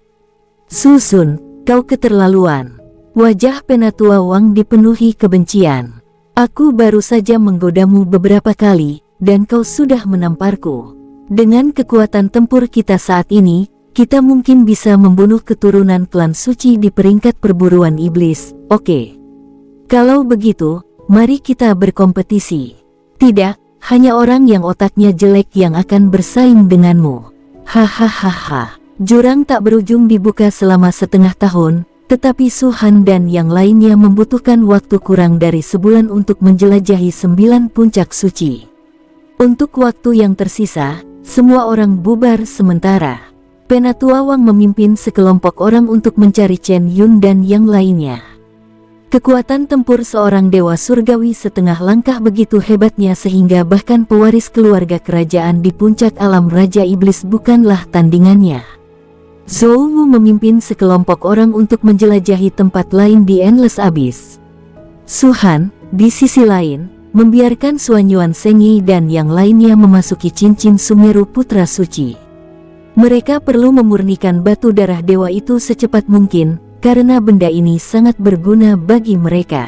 Su Sun, kau keterlaluan. Wajah Penatua Wang dipenuhi kebencian. Aku baru saja menggodamu beberapa kali, dan kau sudah menamparku. Dengan kekuatan tempur kita saat ini, kita mungkin bisa membunuh keturunan klan suci di peringkat perburuan iblis, oke? Kalau begitu, mari kita berkompetisi. Tidak, hanya orang yang otaknya jelek yang akan bersaing denganmu. Hahaha. Jurang tak berujung dibuka selama setengah tahun, tetapi Su Han dan yang lainnya membutuhkan waktu kurang dari sebulan untuk menjelajahi 9 puncak suci. Untuk waktu yang tersisa, semua orang bubar sementara. Penatua Wang memimpin sekelompok orang untuk mencari Chen Yun dan yang lainnya. Kekuatan tempur seorang dewa surgawi setengah langkah begitu hebatnya sehingga bahkan pewaris keluarga kerajaan di puncak alam Raja Iblis bukanlah tandingannya. Zhou Wu memimpin sekelompok orang untuk menjelajahi tempat lain di Endless Abyss. Su Han, di sisi lain, membiarkan Xuan Yuan Sengyi dan yang lainnya memasuki cincin Sumeru Putra Suci. Mereka perlu memurnikan batu darah dewa itu secepat mungkin, karena benda ini sangat berguna bagi mereka.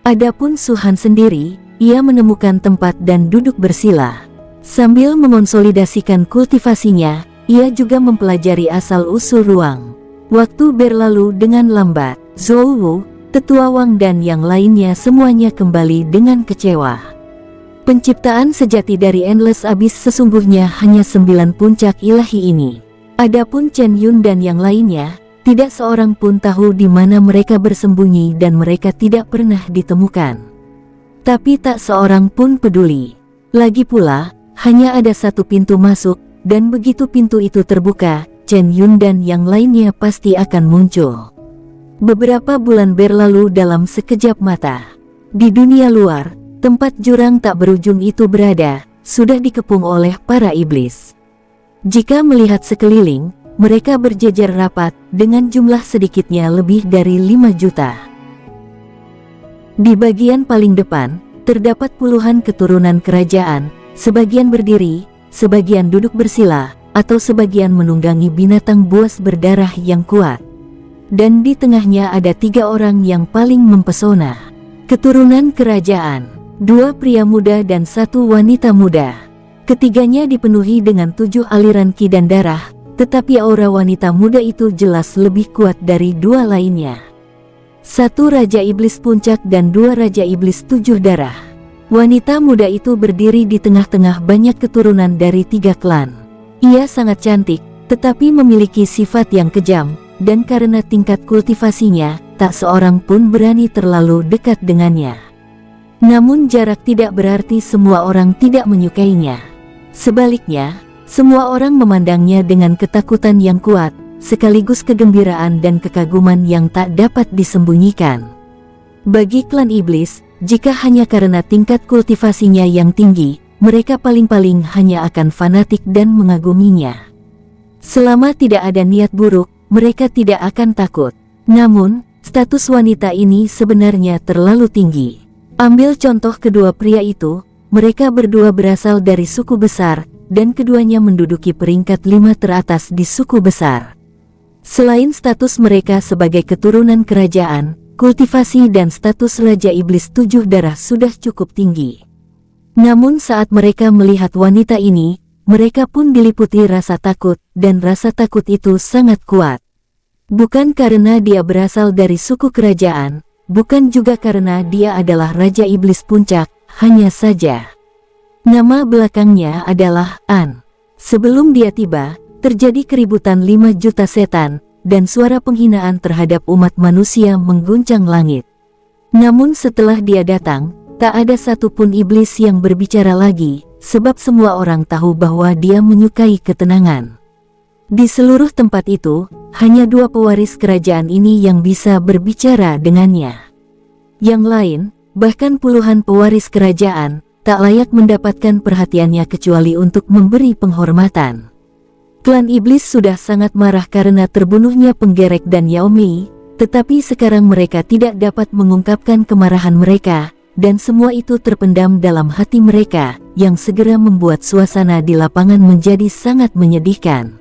Adapun Su Han sendiri, ia menemukan tempat dan duduk bersila. Sambil mengonsolidasikan kultivasinya, ia juga mempelajari asal-usul ruang. Waktu berlalu dengan lambat. Zhou Wu, Tetua Wang dan yang lainnya semuanya kembali dengan kecewa. Penciptaan sejati dari Endless Abyss sesungguhnya hanya 9 puncak ilahi ini. Adapun Chen Yun dan yang lainnya, tidak seorang pun tahu di mana mereka bersembunyi dan mereka tidak pernah ditemukan. Tapi tak seorang pun peduli. Lagi pula, hanya ada satu pintu masuk, dan begitu pintu itu terbuka, Chen Yun dan yang lainnya pasti akan muncul. Beberapa bulan berlalu dalam sekejap mata. Di dunia luar, tempat jurang tak berujung itu berada, sudah dikepung oleh para iblis. Jika melihat sekeliling, mereka berjejer rapat, dengan jumlah sedikitnya lebih dari 5 juta. Di bagian paling depan, terdapat puluhan keturunan kerajaan, sebagian berdiri, sebagian duduk bersila, atau sebagian menunggangi binatang buas berdarah yang kuat. Dan di tengahnya ada 3 orang yang paling mempesona. Keturunan kerajaan. 2 pria muda dan 1 wanita muda. Ketiganya dipenuhi dengan 7 aliran ki dan darah, tetapi aura wanita muda itu jelas lebih kuat dari 2 lainnya. 1 Raja Iblis Puncak dan 2 Raja Iblis 7 darah. Wanita muda itu berdiri di tengah-tengah banyak keturunan dari 3 klan. Ia sangat cantik, tetapi memiliki sifat yang kejam, dan karena tingkat kultivasinya, tak seorang pun berani terlalu dekat dengannya. Namun jarak tidak berarti semua orang tidak menyukainya. Sebaliknya, semua orang memandangnya dengan ketakutan yang kuat, sekaligus kegembiraan dan kekaguman yang tak dapat disembunyikan. Bagi klan iblis, jika hanya karena tingkat kultivasinya yang tinggi, mereka paling-paling hanya akan fanatik dan mengaguminya. Selama tidak ada niat buruk, mereka tidak akan takut. Namun, status wanita ini sebenarnya terlalu tinggi. Ambil contoh kedua pria itu, mereka berdua berasal dari suku besar, dan keduanya menduduki peringkat 5 teratas di suku besar. Selain status mereka sebagai keturunan kerajaan, kultivasi dan status Raja Iblis 7 darah sudah cukup tinggi. Namun saat mereka melihat wanita ini, mereka pun diliputi rasa takut, dan rasa takut itu sangat kuat. Bukan karena dia berasal dari suku kerajaan, bukan juga karena dia adalah Raja Iblis Puncak, hanya saja nama belakangnya adalah An. Sebelum dia tiba, terjadi keributan 5 juta setan, dan suara penghinaan terhadap umat manusia mengguncang langit. Namun setelah dia datang, tak ada satupun iblis yang berbicara lagi, sebab semua orang tahu bahwa dia menyukai ketenangan. Di seluruh tempat itu, hanya 2 pewaris kerajaan ini yang bisa berbicara dengannya. Yang lain, bahkan puluhan pewaris kerajaan, tak layak mendapatkan perhatiannya kecuali untuk memberi penghormatan. Klan iblis sudah sangat marah karena terbunuhnya penggerek dan Yao Mei, tetapi sekarang mereka tidak dapat mengungkapkan kemarahan mereka, dan semua itu terpendam dalam hati mereka, yang segera membuat suasana di lapangan menjadi sangat menyedihkan.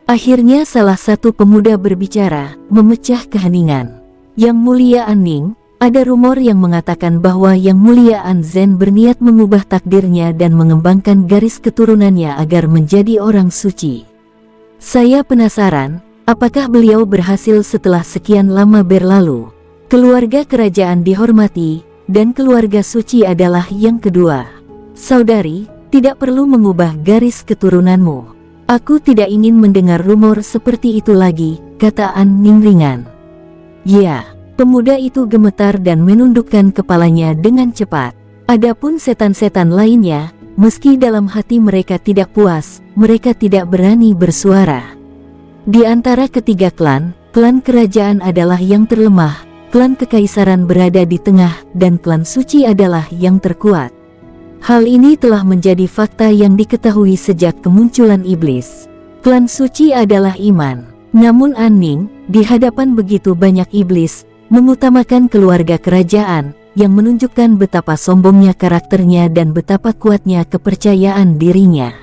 Akhirnya salah satu pemuda berbicara, memecah keheningan. Yang Mulia Anning, ada rumor yang mengatakan bahwa Yang Mulia Anzen berniat mengubah takdirnya dan mengembangkan garis keturunannya agar menjadi orang suci. Saya penasaran, apakah beliau berhasil setelah sekian lama berlalu? Keluarga kerajaan dihormati, dan keluarga suci adalah yang kedua. Saudari, tidak perlu mengubah garis keturunanmu. Aku tidak ingin mendengar rumor seperti itu lagi, kata An Ning ringan. Ya, pemuda itu gemetar dan menundukkan kepalanya dengan cepat. Adapun setan-setan lainnya, meski dalam hati mereka tidak puas, mereka tidak berani bersuara. Di antara ketiga klan kerajaan adalah yang terlemah, klan kekaisaran berada di tengah, dan klan suci adalah yang terkuat. Hal ini telah menjadi fakta yang diketahui sejak kemunculan iblis. Klan suci adalah iman. Namun Anning, di hadapan begitu banyak iblis, mengutamakan keluarga kerajaan, yang menunjukkan betapa sombongnya karakternya dan betapa kuatnya kepercayaan dirinya.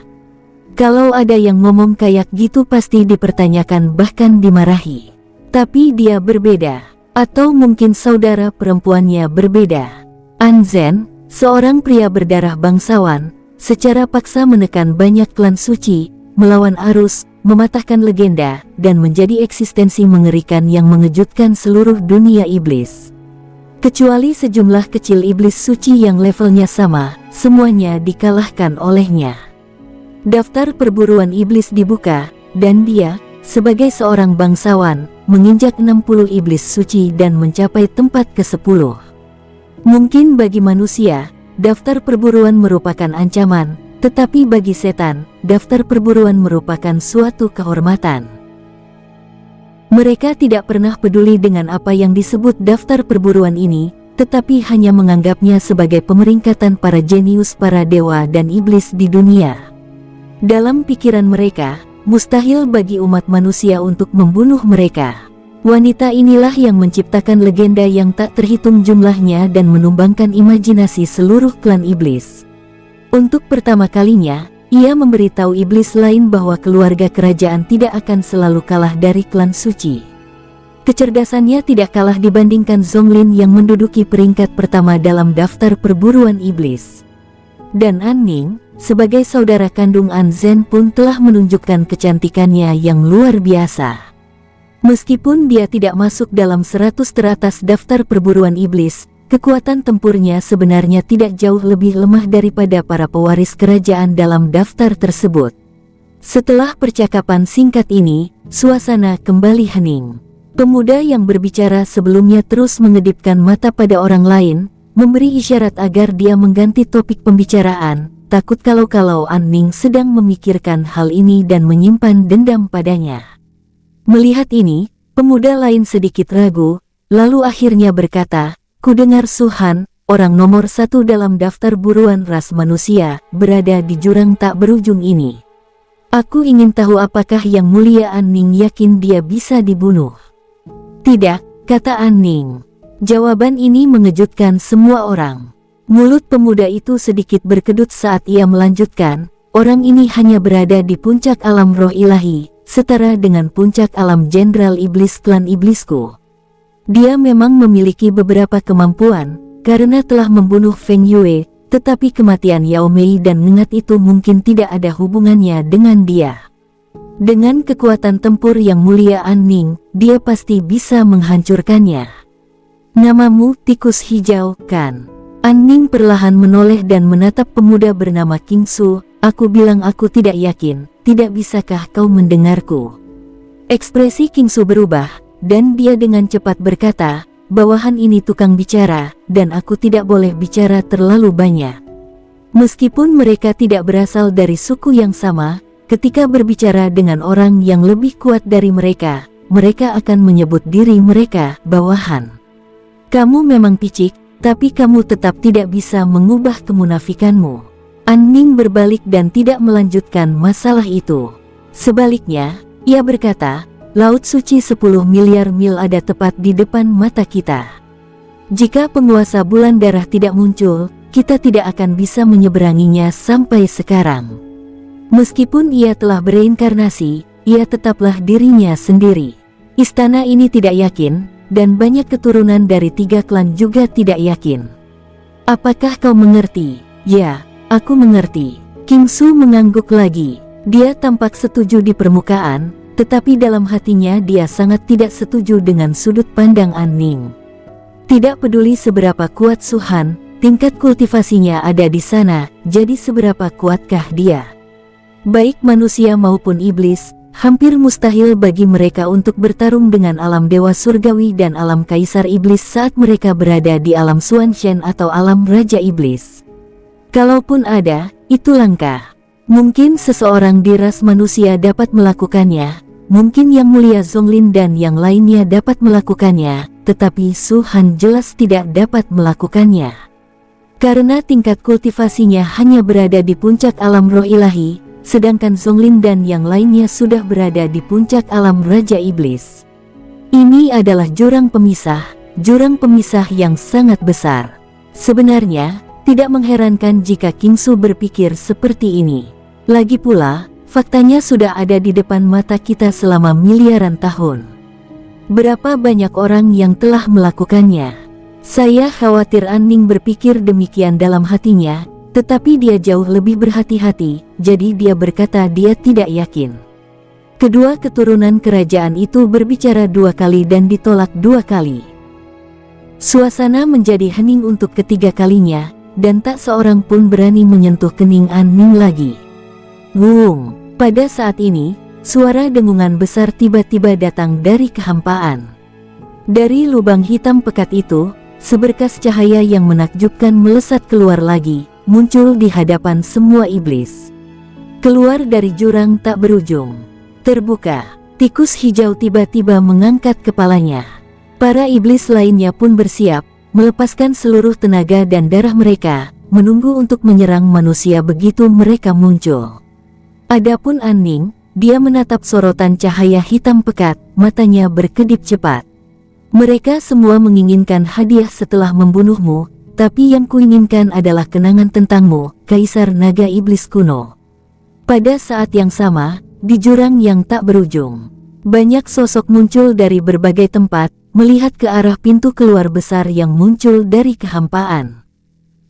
Kalau ada yang ngomong kayak gitu pasti dipertanyakan bahkan dimarahi. Tapi dia berbeda. Atau mungkin saudara perempuannya berbeda. Anzen, seorang pria berdarah bangsawan, secara paksa menekan banyak klan suci, melawan arus, mematahkan legenda, dan menjadi eksistensi mengerikan yang mengejutkan seluruh dunia iblis. Kecuali sejumlah kecil iblis suci yang levelnya sama, semuanya dikalahkan olehnya. Daftar perburuan iblis dibuka, dan dia, sebagai seorang bangsawan, menginjak 60 iblis suci dan mencapai tempat ke-10. Mungkin bagi manusia, daftar perburuan merupakan ancaman, tetapi bagi setan, daftar perburuan merupakan suatu kehormatan. Mereka tidak pernah peduli dengan apa yang disebut daftar perburuan ini, tetapi hanya menganggapnya sebagai pemeringkatan para jenius, para dewa dan iblis di dunia. Dalam pikiran mereka, mustahil bagi umat manusia untuk membunuh mereka. Wanita inilah yang menciptakan legenda yang tak terhitung jumlahnya dan menumbangkan imajinasi seluruh klan iblis. Untuk pertama kalinya, ia memberitahu iblis lain bahwa keluarga kerajaan tidak akan selalu kalah dari klan suci. Kecerdasannya tidak kalah dibandingkan Zonglin yang menduduki peringkat pertama dalam daftar perburuan iblis. Dan Anning, sebagai saudara kandung Anzen pun telah menunjukkan kecantikannya yang luar biasa. Meskipun dia tidak masuk dalam 100 teratas daftar perburuan iblis, kekuatan tempurnya sebenarnya tidak jauh lebih lemah daripada para pewaris kerajaan dalam daftar tersebut. Setelah percakapan singkat ini, suasana kembali hening. Pemuda yang berbicara sebelumnya terus mengedipkan mata pada orang lain, memberi isyarat agar dia mengganti topik pembicaraan, takut kalau Anning sedang memikirkan hal ini dan menyimpan dendam padanya. Melihat ini, pemuda lain sedikit ragu, lalu akhirnya berkata, "Kudengar Suhan, orang nomor 1 dalam daftar buruan ras manusia, berada di jurang tak berujung ini. Aku ingin tahu apakah Yang Mulia Anning yakin dia bisa dibunuh." "Tidak," kata Anning. Jawaban ini mengejutkan semua orang. Mulut pemuda itu sedikit berkedut saat ia melanjutkan, "Orang ini hanya berada di puncak alam roh ilahi, setara dengan puncak alam jenderal iblis klan iblisku. Dia memang memiliki beberapa kemampuan, karena telah membunuh Feng Yue, tetapi kematian Yao Mei dan Ngengat itu mungkin tidak ada hubungannya dengan dia. Dengan kekuatan tempur Yang Mulia Anning, dia pasti bisa menghancurkannya." "Namamu tikus hijau, kan?" Anning perlahan menoleh dan menatap pemuda bernama King Su. "Aku bilang aku tidak yakin, tidak bisakah kau mendengarku?" Ekspresi King Su berubah, dan dia dengan cepat berkata, "Bawahan ini tukang bicara, dan aku tidak boleh bicara terlalu banyak." Meskipun mereka tidak berasal dari suku yang sama, ketika berbicara dengan orang yang lebih kuat dari mereka, mereka akan menyebut diri mereka bawahan. "Kamu memang picik, tapi kamu tetap tidak bisa mengubah kemunafikanmu. An Ning berbalik dan tidak melanjutkan masalah itu. Sebaliknya, ia berkata, Laut Suci 10 miliar mil ada tepat di depan mata kita. Jika penguasa bulan darah tidak muncul, kita tidak akan bisa menyeberanginya sampai sekarang. Meskipun ia telah bereinkarnasi, ia tetaplah dirinya sendiri. Istana ini tidak yakin, dan banyak keturunan dari 3 klan juga tidak yakin. Apakah kau mengerti? Ya. Aku mengerti. King Su mengangguk lagi. Dia tampak setuju di permukaan, tetapi dalam hatinya dia sangat tidak setuju dengan sudut pandang An Ning. Tidak peduli seberapa kuat Su Han, tingkat kultivasinya ada di sana, jadi seberapa kuatkah dia? Baik manusia maupun iblis, hampir mustahil bagi mereka untuk bertarung dengan alam dewa surgawi dan alam kaisar iblis saat mereka berada di alam Xuan Shen atau alam Raja Iblis. Kalaupun ada, itu langka. Mungkin seseorang di ras manusia dapat melakukannya, mungkin Yang Mulia Zonglin dan yang lainnya dapat melakukannya, tetapi Su Han jelas tidak dapat melakukannya. Karena tingkat kultivasinya hanya berada di puncak alam roh ilahi, sedangkan Zonglin dan yang lainnya sudah berada di puncak alam Raja Iblis. Ini adalah jurang pemisah yang sangat besar. Sebenarnya, tidak mengherankan jika King Su berpikir seperti ini. Lagi pula, faktanya sudah ada di depan mata kita selama miliaran tahun. Berapa banyak orang yang telah melakukannya? Saya khawatir An Ning berpikir demikian dalam hatinya, tetapi dia jauh lebih berhati-hati, jadi dia berkata dia tidak yakin. Kedua keturunan kerajaan itu berbicara 2 kali dan ditolak 2 kali. Suasana menjadi hening untuk ketiga kalinya, dan tak seorang pun berani menyentuh kening An Ning lagi. Wung! Pada saat ini, suara dengungan besar tiba-tiba datang dari kehampaan. Dari lubang hitam pekat itu, seberkas cahaya yang menakjubkan melesat keluar lagi, muncul di hadapan semua iblis. Keluar dari jurang tak berujung. Terbuka, tikus hijau tiba-tiba mengangkat kepalanya. Para iblis lainnya pun bersiap, melepaskan seluruh tenaga dan darah mereka, menunggu untuk menyerang manusia begitu mereka muncul. Adapun An Ning, dia menatap sorotan cahaya hitam pekat, matanya berkedip cepat. Mereka semua menginginkan hadiah setelah membunuhmu, tapi yang kuinginkan adalah kenangan tentangmu, Kaisar Naga Iblis kuno. Pada saat yang sama, di jurang yang tak berujung, banyak sosok muncul dari berbagai tempat, melihat ke arah pintu keluar besar yang muncul dari kehampaan.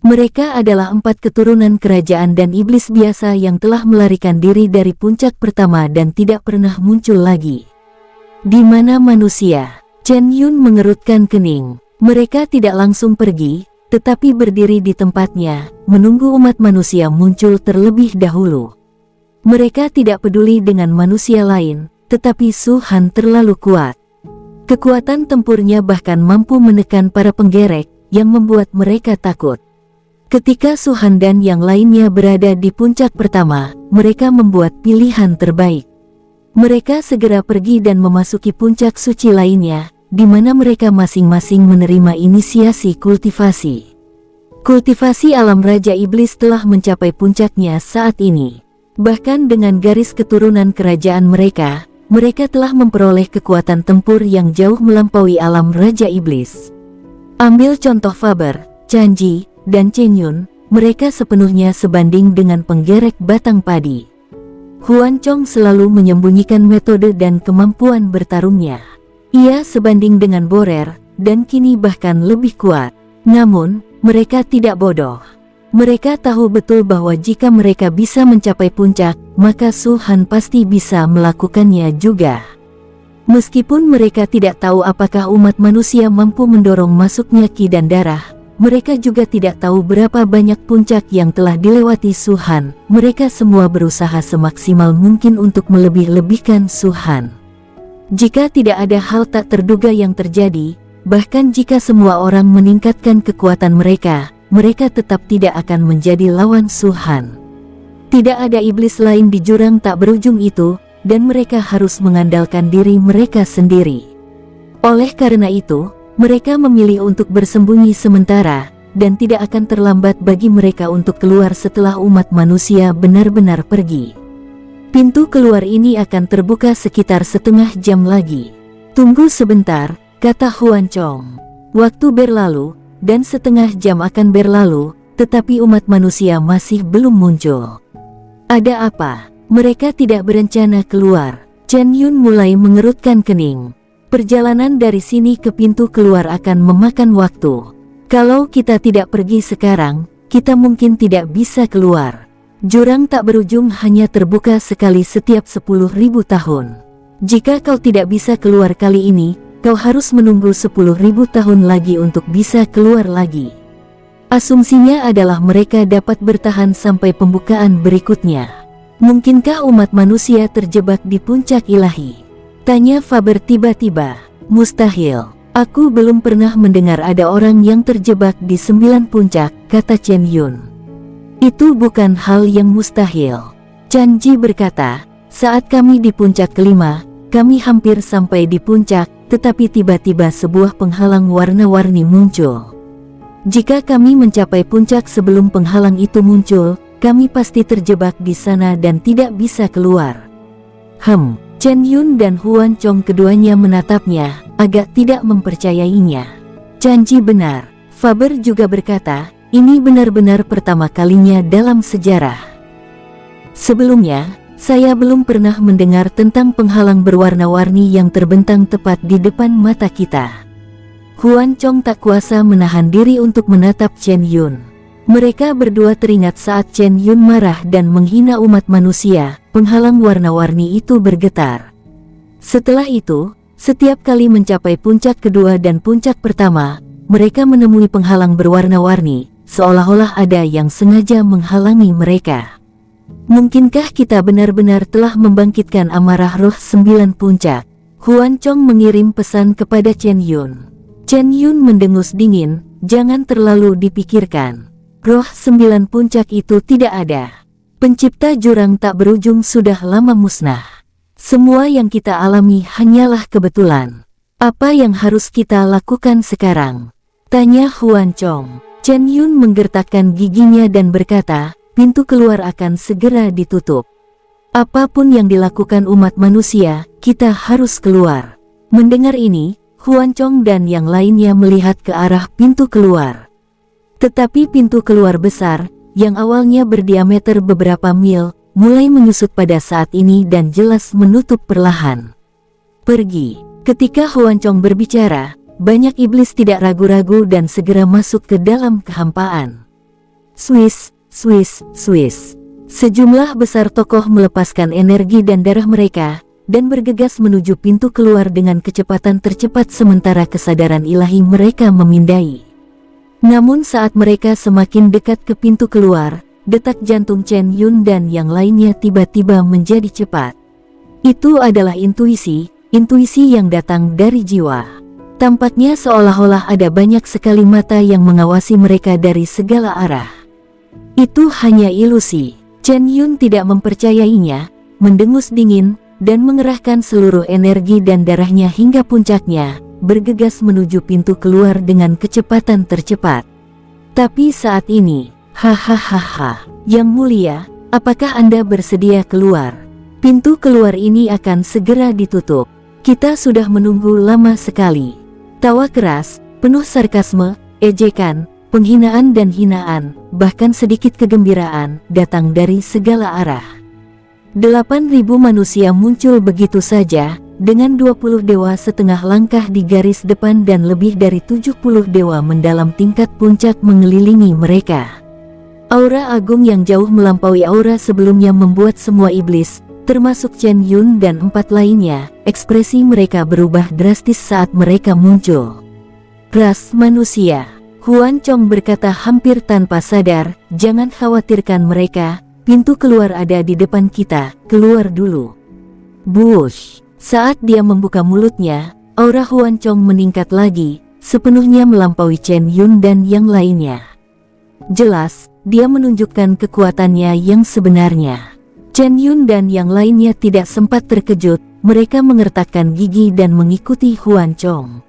Mereka adalah 4 keturunan kerajaan dan iblis biasa yang telah melarikan diri dari puncak pertama dan tidak pernah muncul lagi. Di mana manusia? Chen Yun mengerutkan kening. Mereka tidak langsung pergi, tetapi berdiri di tempatnya, menunggu umat manusia muncul terlebih dahulu. Mereka tidak peduli dengan manusia lain, tetapi Su Han terlalu kuat. Kekuatan tempurnya bahkan mampu menekan para penggerek, yang membuat mereka takut. Ketika Su Han dan yang lainnya berada di puncak pertama, mereka membuat pilihan terbaik. Mereka segera pergi dan memasuki puncak suci lainnya, di mana mereka masing-masing menerima inisiasi kultivasi. Kultivasi alam Raja Iblis telah mencapai puncaknya saat ini. Bahkan dengan garis keturunan kerajaan mereka, mereka telah memperoleh kekuatan tempur yang jauh melampaui alam Raja Iblis. Ambil contoh Faber, Chan Ji, dan Chen Yun, mereka sepenuhnya sebanding dengan penggerek batang padi. Huan Chong selalu menyembunyikan metode dan kemampuan bertarungnya. Ia sebanding dengan Borer, dan kini bahkan lebih kuat. Namun, mereka tidak bodoh. Mereka tahu betul bahwa jika mereka bisa mencapai puncak, maka Su Han pasti bisa melakukannya juga. Meskipun mereka tidak tahu apakah umat manusia mampu mendorong masuknya ki dan darah, mereka juga tidak tahu berapa banyak puncak yang telah dilewati Su Han. Mereka semua berusaha semaksimal mungkin untuk melebih-lebihkan Su Han. Jika tidak ada hal tak terduga yang terjadi, bahkan jika semua orang meningkatkan kekuatan mereka, mereka tetap tidak akan menjadi lawan Su Han. Tidak ada iblis lain di jurang tak berujung itu, dan mereka harus mengandalkan diri mereka sendiri. Oleh karena itu, mereka memilih untuk bersembunyi sementara, dan tidak akan terlambat bagi mereka untuk keluar setelah umat manusia benar-benar pergi. Pintu keluar ini akan terbuka sekitar setengah jam lagi. Tunggu sebentar, kata Huan Chong. Waktu berlalu, dan setengah jam akan berlalu, tetapi umat manusia masih belum muncul. Ada apa? Mereka tidak berencana keluar. Chen Yun mulai mengerutkan kening. Perjalanan dari sini ke pintu keluar akan memakan waktu. Kalau kita tidak pergi sekarang, kita mungkin tidak bisa keluar. Jurang tak berujung hanya terbuka sekali setiap 10.000 tahun. Jika kau tidak bisa keluar kali ini, kau harus menunggu 10.000 tahun lagi untuk bisa keluar lagi. Asumsinya adalah mereka dapat bertahan sampai pembukaan berikutnya. Mungkinkah umat manusia terjebak di puncak ilahi? Tanya Faber tiba-tiba. Mustahil. Aku belum pernah mendengar ada orang yang terjebak di 9 puncak, kata Chen Yun. Itu bukan hal yang mustahil. Chan Ji berkata, saat kami di puncak kelima, kami hampir sampai di puncak, tetapi tiba-tiba sebuah penghalang warna-warni muncul. Jika kami mencapai puncak sebelum penghalang itu muncul, kami pasti terjebak di sana dan tidak bisa keluar. Chen Yun dan Huan Chong keduanya menatapnya, agak tidak mempercayainya. Chan Ji benar. Faber juga berkata, ini benar-benar pertama kalinya dalam sejarah. Sebelumnya, saya belum pernah mendengar tentang penghalang berwarna-warni yang terbentang tepat di depan mata kita. Huan Chong tak kuasa menahan diri untuk menatap Chen Yun. Mereka berdua teringat saat Chen Yun marah dan menghina umat manusia, penghalang warna-warni itu bergetar. Setelah itu, setiap kali mencapai puncak kedua dan puncak pertama, mereka menemui penghalang berwarna-warni, seolah-olah ada yang sengaja menghalangi mereka. Mungkinkah kita benar-benar telah membangkitkan amarah roh 9 puncak? Huan Chong mengirim pesan kepada Chen Yun. Chen Yun mendengus dingin, jangan terlalu dipikirkan. Roh 9 puncak itu tidak ada. Pencipta jurang tak berujung sudah lama musnah. Semua yang kita alami hanyalah kebetulan. Apa yang harus kita lakukan sekarang? Tanya Huan Chong. Chen Yun menggertakkan giginya dan berkata, pintu keluar akan segera ditutup. Apapun yang dilakukan umat manusia, kita harus keluar. Mendengar ini, Huan Chong dan yang lainnya melihat ke arah pintu keluar. Tetapi pintu keluar besar, yang awalnya berdiameter beberapa mil, mulai menyusut pada saat ini dan jelas menutup perlahan. Pergi. Ketika Huan Chong berbicara, banyak iblis tidak ragu-ragu dan segera masuk ke dalam kehampaan. Swiss, Swiss, Swiss. Sejumlah besar tokoh melepaskan energi dan darah mereka, dan bergegas menuju pintu keluar dengan kecepatan tercepat sementara kesadaran ilahi mereka memindai. Namun saat mereka semakin dekat ke pintu keluar, detak jantung Chen Yun dan yang lainnya tiba-tiba menjadi cepat. Itu adalah intuisi yang datang dari jiwa. Tampaknya seolah-olah ada banyak sekali mata yang mengawasi mereka dari segala arah. Itu hanya ilusi. Chen Yun tidak mempercayainya, mendengus dingin, dan mengerahkan seluruh energi dan darahnya hingga puncaknya, bergegas menuju pintu keluar dengan kecepatan tercepat. Tapi saat ini, hahaha, Yang Mulia, apakah Anda bersedia keluar? Pintu keluar ini akan segera ditutup. Kita sudah menunggu lama sekali. Tawa keras, penuh sarkasme, ejekan, penghinaan dan hinaan, bahkan sedikit kegembiraan, datang dari segala arah. 8.000 manusia muncul begitu saja, dengan 20 dewa setengah langkah di garis depan dan lebih dari 70 dewa mendalam tingkat puncak mengelilingi mereka. Aura agung yang jauh melampaui aura sebelumnya membuat semua iblis, termasuk Chen Yun dan 4 lainnya, ekspresi mereka berubah drastis saat mereka muncul. Ras manusia, Huan Chong berkata hampir tanpa sadar, jangan khawatirkan mereka, pintu keluar ada di depan kita, keluar dulu. Bush. Saat dia membuka mulutnya, aura Huan Chong meningkat lagi, sepenuhnya melampaui Chen Yun dan yang lainnya. Jelas, dia menunjukkan kekuatannya yang sebenarnya. Chen Yun dan yang lainnya tidak sempat terkejut, mereka mengertakkan gigi dan mengikuti Huan Chong.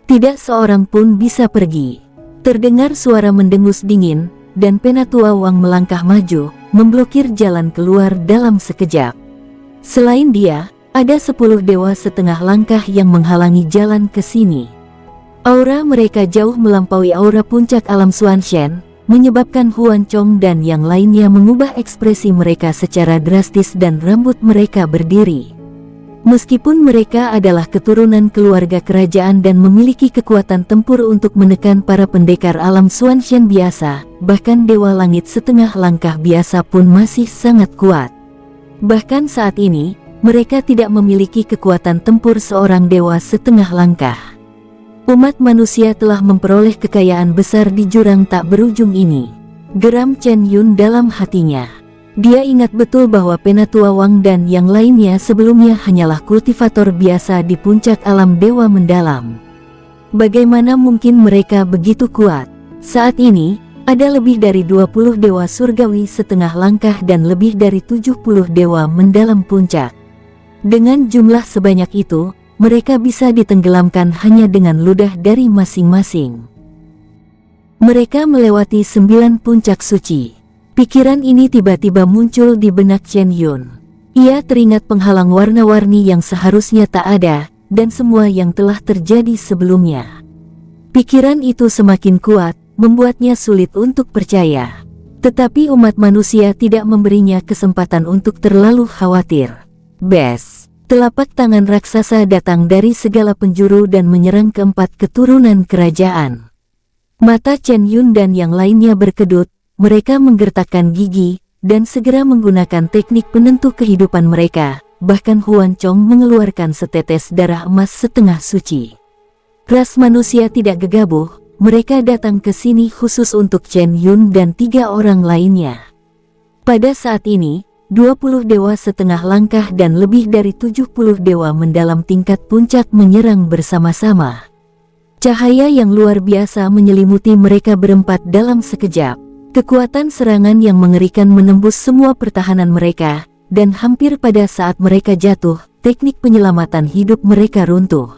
Tidak seorang pun bisa pergi. Terdengar suara mendengus dingin, dan Penatua Wang melangkah maju, memblokir jalan keluar dalam sekejap. Selain dia, ada 10 dewa setengah langkah yang menghalangi jalan ke sini. Aura mereka jauh melampaui aura puncak alam Xuanshen, menyebabkan Huan Chong dan yang lainnya mengubah ekspresi mereka secara drastis dan rambut mereka berdiri. Meskipun mereka adalah keturunan keluarga kerajaan dan memiliki kekuatan tempur untuk menekan para pendekar alam Xuanshen biasa, bahkan Dewa Langit setengah langkah biasa pun masih sangat kuat. Bahkan saat ini, mereka tidak memiliki kekuatan tempur seorang dewa setengah langkah. Umat manusia telah memperoleh kekayaan besar di jurang tak berujung ini. Geram Chen Yun dalam hatinya. Dia ingat betul bahwa Penatua Wang dan yang lainnya sebelumnya hanyalah kultivator biasa di puncak alam dewa mendalam. Bagaimana mungkin mereka begitu kuat? Saat ini, ada lebih dari 20 dewa surgawi setengah langkah dan lebih dari 70 dewa mendalam puncak. Dengan jumlah sebanyak itu, mereka bisa ditenggelamkan hanya dengan ludah dari masing-masing. Mereka melewati 9 puncak suci. Pikiran ini tiba-tiba muncul di benak Chen Yun. Ia teringat penghalang warna-warni yang seharusnya tak ada, dan semua yang telah terjadi sebelumnya. Pikiran itu semakin kuat, membuatnya sulit untuk percaya. Tetapi umat manusia tidak memberinya kesempatan untuk terlalu khawatir. Bes! Telapak tangan raksasa datang dari segala penjuru dan menyerang keempat keturunan kerajaan. Mata Chen Yun dan yang lainnya berkedut. Mereka menggertakkan gigi, dan segera menggunakan teknik penentu kehidupan mereka, bahkan Huan Chong mengeluarkan setetes darah emas setengah suci. Ras manusia tidak gegabah, mereka datang ke sini khusus untuk Chen Yun dan 3 orang lainnya. Pada saat ini, 20 dewa setengah langkah dan lebih dari 70 dewa mendalam tingkat puncak menyerang bersama-sama. Cahaya yang luar biasa menyelimuti mereka berempat dalam sekejap. Kekuatan serangan yang mengerikan menembus semua pertahanan mereka, dan hampir pada saat mereka jatuh, teknik penyelamatan hidup mereka runtuh.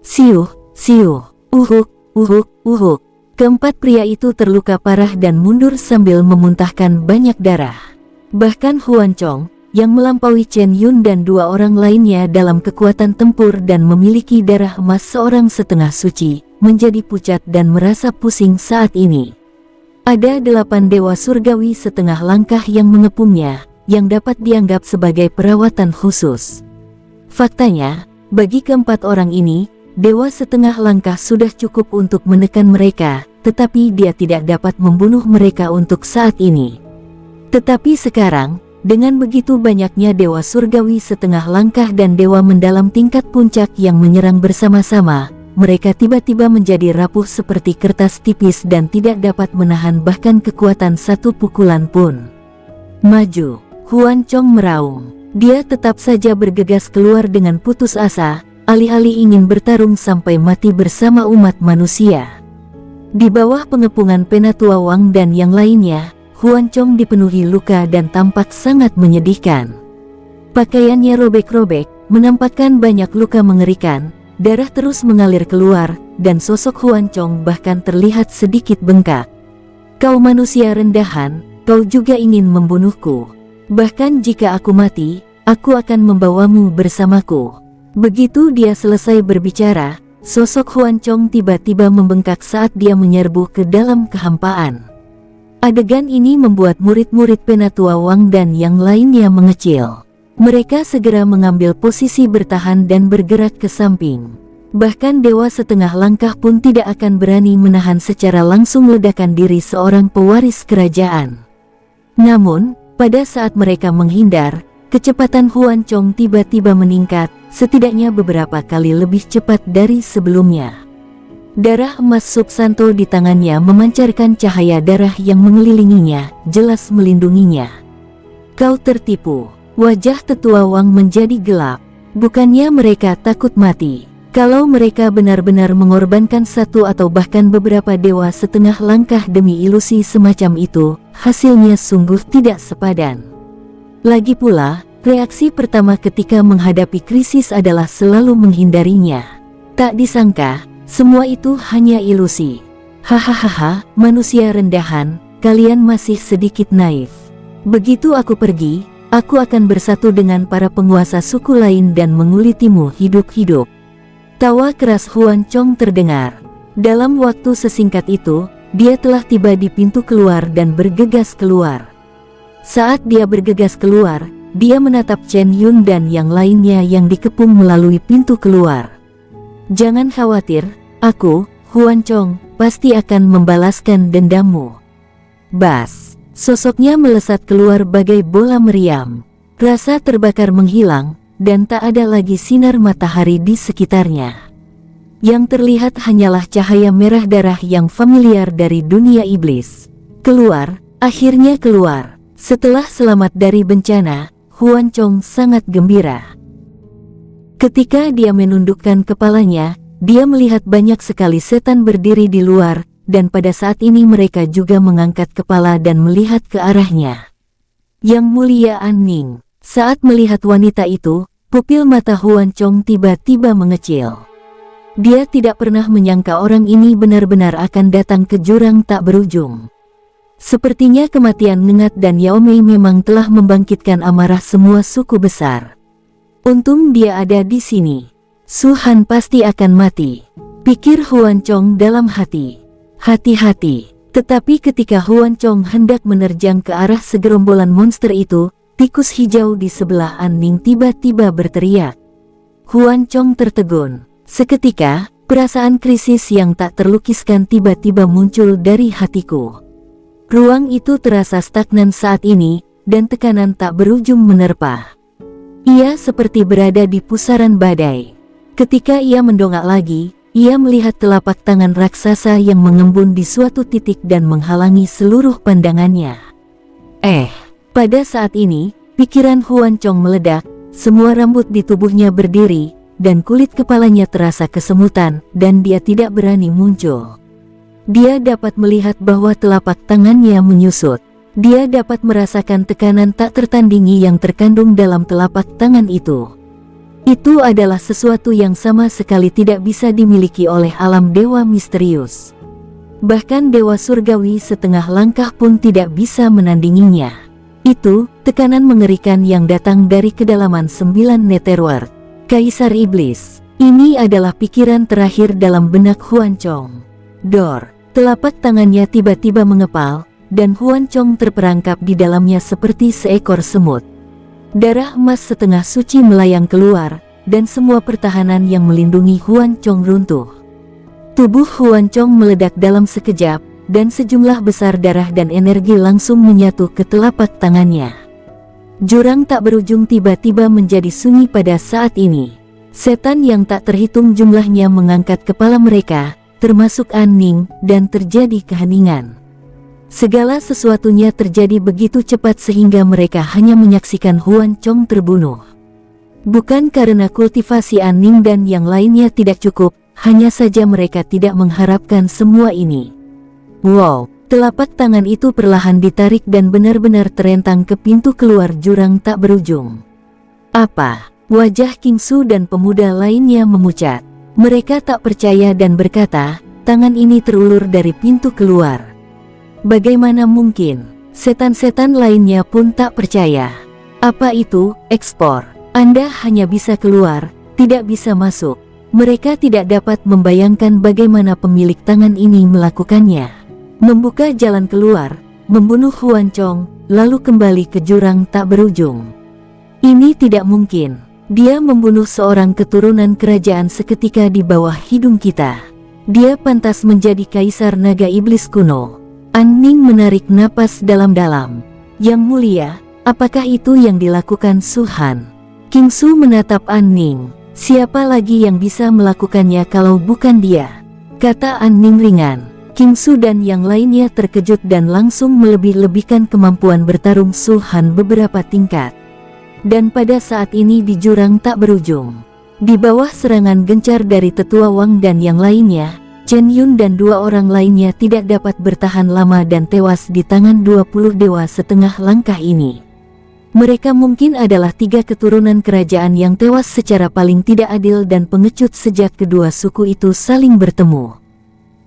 Siuh, siuh, uhuk, uhuk, uhuk. Keempat pria itu terluka parah dan mundur sambil memuntahkan banyak darah. Bahkan Huan Chong, yang melampaui Chen Yun dan 2 orang lainnya dalam kekuatan tempur dan memiliki darah emas seorang setengah suci, menjadi pucat dan merasa pusing saat ini. Ada 8 dewa surgawi setengah langkah yang mengepungnya, yang dapat dianggap sebagai perawatan khusus. Faktanya, bagi keempat orang ini, dewa setengah langkah sudah cukup untuk menekan mereka, tetapi dia tidak dapat membunuh mereka untuk saat ini. Tetapi sekarang, dengan begitu banyaknya dewa surgawi setengah langkah dan dewa mendalam tingkat puncak yang menyerang bersama-sama, mereka tiba-tiba menjadi rapuh seperti kertas tipis dan tidak dapat menahan bahkan kekuatan satu pukulan pun. Maju! Huan Chong meraung. Dia tetap saja bergegas keluar dengan putus asa, alih-alih ingin bertarung sampai mati bersama umat manusia. Di bawah pengepungan Penatua Wang dan yang lainnya, Huan Chong dipenuhi luka dan tampak sangat menyedihkan. Pakaiannya robek-robek, menampakkan banyak luka mengerikan. Darah terus mengalir keluar, dan sosok Huan Chong bahkan terlihat sedikit bengkak. Kau manusia rendahan, kau juga ingin membunuhku. Bahkan jika aku mati, aku akan membawamu bersamaku. Begitu dia selesai berbicara, sosok Huan Chong tiba-tiba membengkak saat dia menyerbu ke dalam kehampaan. Adegan ini membuat murid-murid Penatua Wang dan yang lainnya mengecil. Mereka segera mengambil posisi bertahan dan bergerak ke samping. Bahkan dewa setengah langkah pun tidak akan berani menahan secara langsung ledakan diri seorang pewaris kerajaan. Namun, pada saat mereka menghindar, kecepatan Huan Chong tiba-tiba meningkat, setidaknya beberapa kali lebih cepat dari sebelumnya. Darah emas Subsanto di tangannya memancarkan cahaya darah yang mengelilinginya, jelas melindunginya. Kau tertipu. Wajah tetua Wang menjadi gelap. Bukannya mereka takut mati. Kalau mereka benar-benar mengorbankan satu atau bahkan beberapa dewa setengah langkah demi ilusi semacam itu, hasilnya sungguh tidak sepadan. Lagi pula, reaksi pertama ketika menghadapi krisis adalah selalu menghindarinya. Tak disangka, semua itu hanya ilusi. Hahaha, manusia rendahan, kalian masih sedikit naif. Begitu aku pergi, aku akan bersatu dengan para penguasa suku lain dan mengulitimu hidup-hidup. Tawa keras Huan Chong terdengar. Dalam waktu sesingkat itu, dia telah tiba di pintu keluar dan bergegas keluar. Saat dia bergegas keluar, dia menatap Chen Yun dan yang lainnya yang dikepung melalui pintu keluar. Jangan khawatir, aku, Huan Chong, pasti akan membalaskan dendammu. Bas, sosoknya melesat keluar bagai bola meriam. Rasa terbakar menghilang, dan tak ada lagi sinar matahari di sekitarnya. Yang terlihat hanyalah cahaya merah darah yang familiar dari dunia iblis. Keluar, akhirnya keluar. Setelah selamat dari bencana, Huan Chong sangat gembira. Ketika dia menundukkan kepalanya, dia melihat banyak sekali setan berdiri di luar, dan pada saat ini mereka juga mengangkat kepala dan melihat ke arahnya. Yang Mulia An Ning. Saat melihat wanita itu, pupil mata Huan Chong tiba-tiba mengecil. Dia tidak pernah menyangka orang ini benar-benar akan datang ke jurang tak berujung. Sepertinya kematian Ngengat dan Yao Mei memang telah membangkitkan amarah semua suku besar. Untung dia ada di sini. Su Han pasti akan mati, pikir Huan Chong dalam hati. Hati-hati. Tetapi ketika Huan Chong hendak menerjang ke arah segerombolan monster itu, tikus hijau di sebelah An Ning tiba-tiba berteriak. Huan Chong tertegun. Seketika, perasaan krisis yang tak terlukiskan tiba-tiba muncul dari hatiku. Ruang itu terasa stagnan saat ini, dan tekanan tak berujung menerpa. Ia seperti berada di pusaran badai. Ketika ia mendongak lagi, ia melihat telapak tangan raksasa yang mengembun di suatu titik dan menghalangi seluruh pandangannya. Pada saat ini, pikiran Huan Chong meledak, semua rambut di tubuhnya berdiri, dan kulit kepalanya terasa kesemutan, dan dia tidak berani muncul. Dia dapat melihat bahwa telapak tangannya menyusut. Dia dapat merasakan tekanan tak tertandingi yang terkandung dalam telapak tangan itu. Itu adalah sesuatu yang sama sekali tidak bisa dimiliki oleh alam dewa misterius. Bahkan dewa surgawi setengah langkah pun tidak bisa menandinginya. Itu, tekanan mengerikan yang datang dari kedalaman 9 Netherworld. Kaisar Iblis. Ini adalah pikiran terakhir dalam benak Huan Chong. Dor, telapak tangannya tiba-tiba mengepal, dan Huan Chong terperangkap di dalamnya seperti seekor semut. Darah emas setengah suci melayang keluar, dan semua pertahanan yang melindungi Huan Chong runtuh. Tubuh Huan Chong meledak dalam sekejap, dan sejumlah besar darah dan energi langsung menyatu ke telapak tangannya. Jurang tak berujung tiba-tiba menjadi sunyi pada saat ini. Setan yang tak terhitung jumlahnya mengangkat kepala mereka, termasuk An Ning, dan terjadi keheningan. Segala sesuatunya terjadi begitu cepat sehingga mereka hanya menyaksikan Huan Chong terbunuh. Bukan karena kultivasi An Ning dan yang lainnya tidak cukup, hanya saja mereka tidak mengharapkan semua ini. Wow, telapak tangan itu perlahan ditarik dan benar-benar terentang ke pintu keluar jurang tak berujung. Apa? Wajah King Su dan pemuda lainnya memucat. Mereka tak percaya dan berkata, tangan ini terulur dari pintu keluar. Bagaimana mungkin? Setan-setan lainnya pun tak percaya. Apa itu, ekspor? Anda hanya bisa keluar, tidak bisa masuk. Mereka tidak dapat membayangkan bagaimana pemilik tangan ini melakukannya. Membuka jalan keluar, membunuh Huan Chong, lalu kembali ke jurang tak berujung. Ini tidak mungkin. Dia membunuh seorang keturunan kerajaan seketika di bawah hidung kita. Dia pantas menjadi kaisar naga iblis kuno. An Ning menarik napas dalam-dalam. Yang mulia, apakah itu yang dilakukan Su Han? King Su menatap An Ning. Siapa lagi yang bisa melakukannya kalau bukan dia? Kata An Ning ringan. King Su dan yang lainnya terkejut dan langsung melebih-lebihkan kemampuan bertarung Su Han beberapa tingkat. Dan pada saat ini di jurang tak berujung, di bawah serangan gencar dari Tetua Wang dan yang lainnya, Chen Yun dan 2 orang lainnya tidak dapat bertahan lama dan tewas di tangan 20 dewa setengah langkah ini. Mereka mungkin adalah 3 keturunan kerajaan yang tewas secara paling tidak adil dan pengecut sejak kedua suku itu saling bertemu.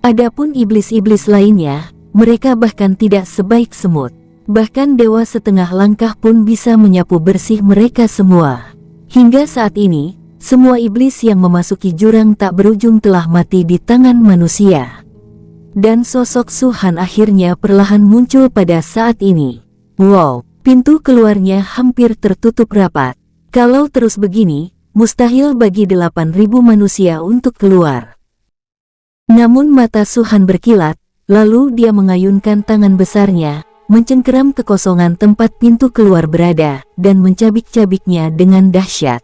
Adapun iblis-iblis lainnya, mereka bahkan tidak sebaik semut. Bahkan dewa setengah langkah pun bisa menyapu bersih mereka semua. Hingga saat ini, semua iblis yang memasuki jurang tak berujung telah mati di tangan manusia. Dan sosok Su-han akhirnya perlahan muncul pada saat ini. Wow, pintu keluarnya hampir tertutup rapat. Kalau terus begini, mustahil bagi 8.000 manusia untuk keluar. Namun mata Su-han berkilat, lalu dia mengayunkan tangan besarnya, mencengkeram kekosongan tempat pintu keluar berada, dan mencabik-cabiknya dengan dahsyat.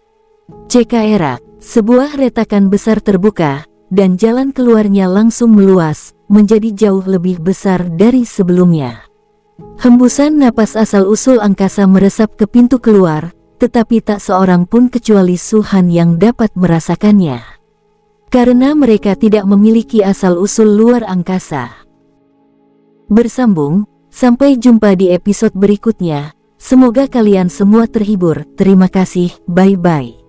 Cekak, sebuah retakan besar terbuka, dan jalan keluarnya langsung meluas, menjadi jauh lebih besar dari sebelumnya. Hembusan napas asal-usul angkasa meresap ke pintu keluar, tetapi tak seorang pun kecuali Su-han yang dapat merasakannya. Karena mereka tidak memiliki asal-usul luar angkasa. Bersambung, sampai jumpa di episode berikutnya. Semoga kalian semua terhibur. Terima kasih, bye-bye.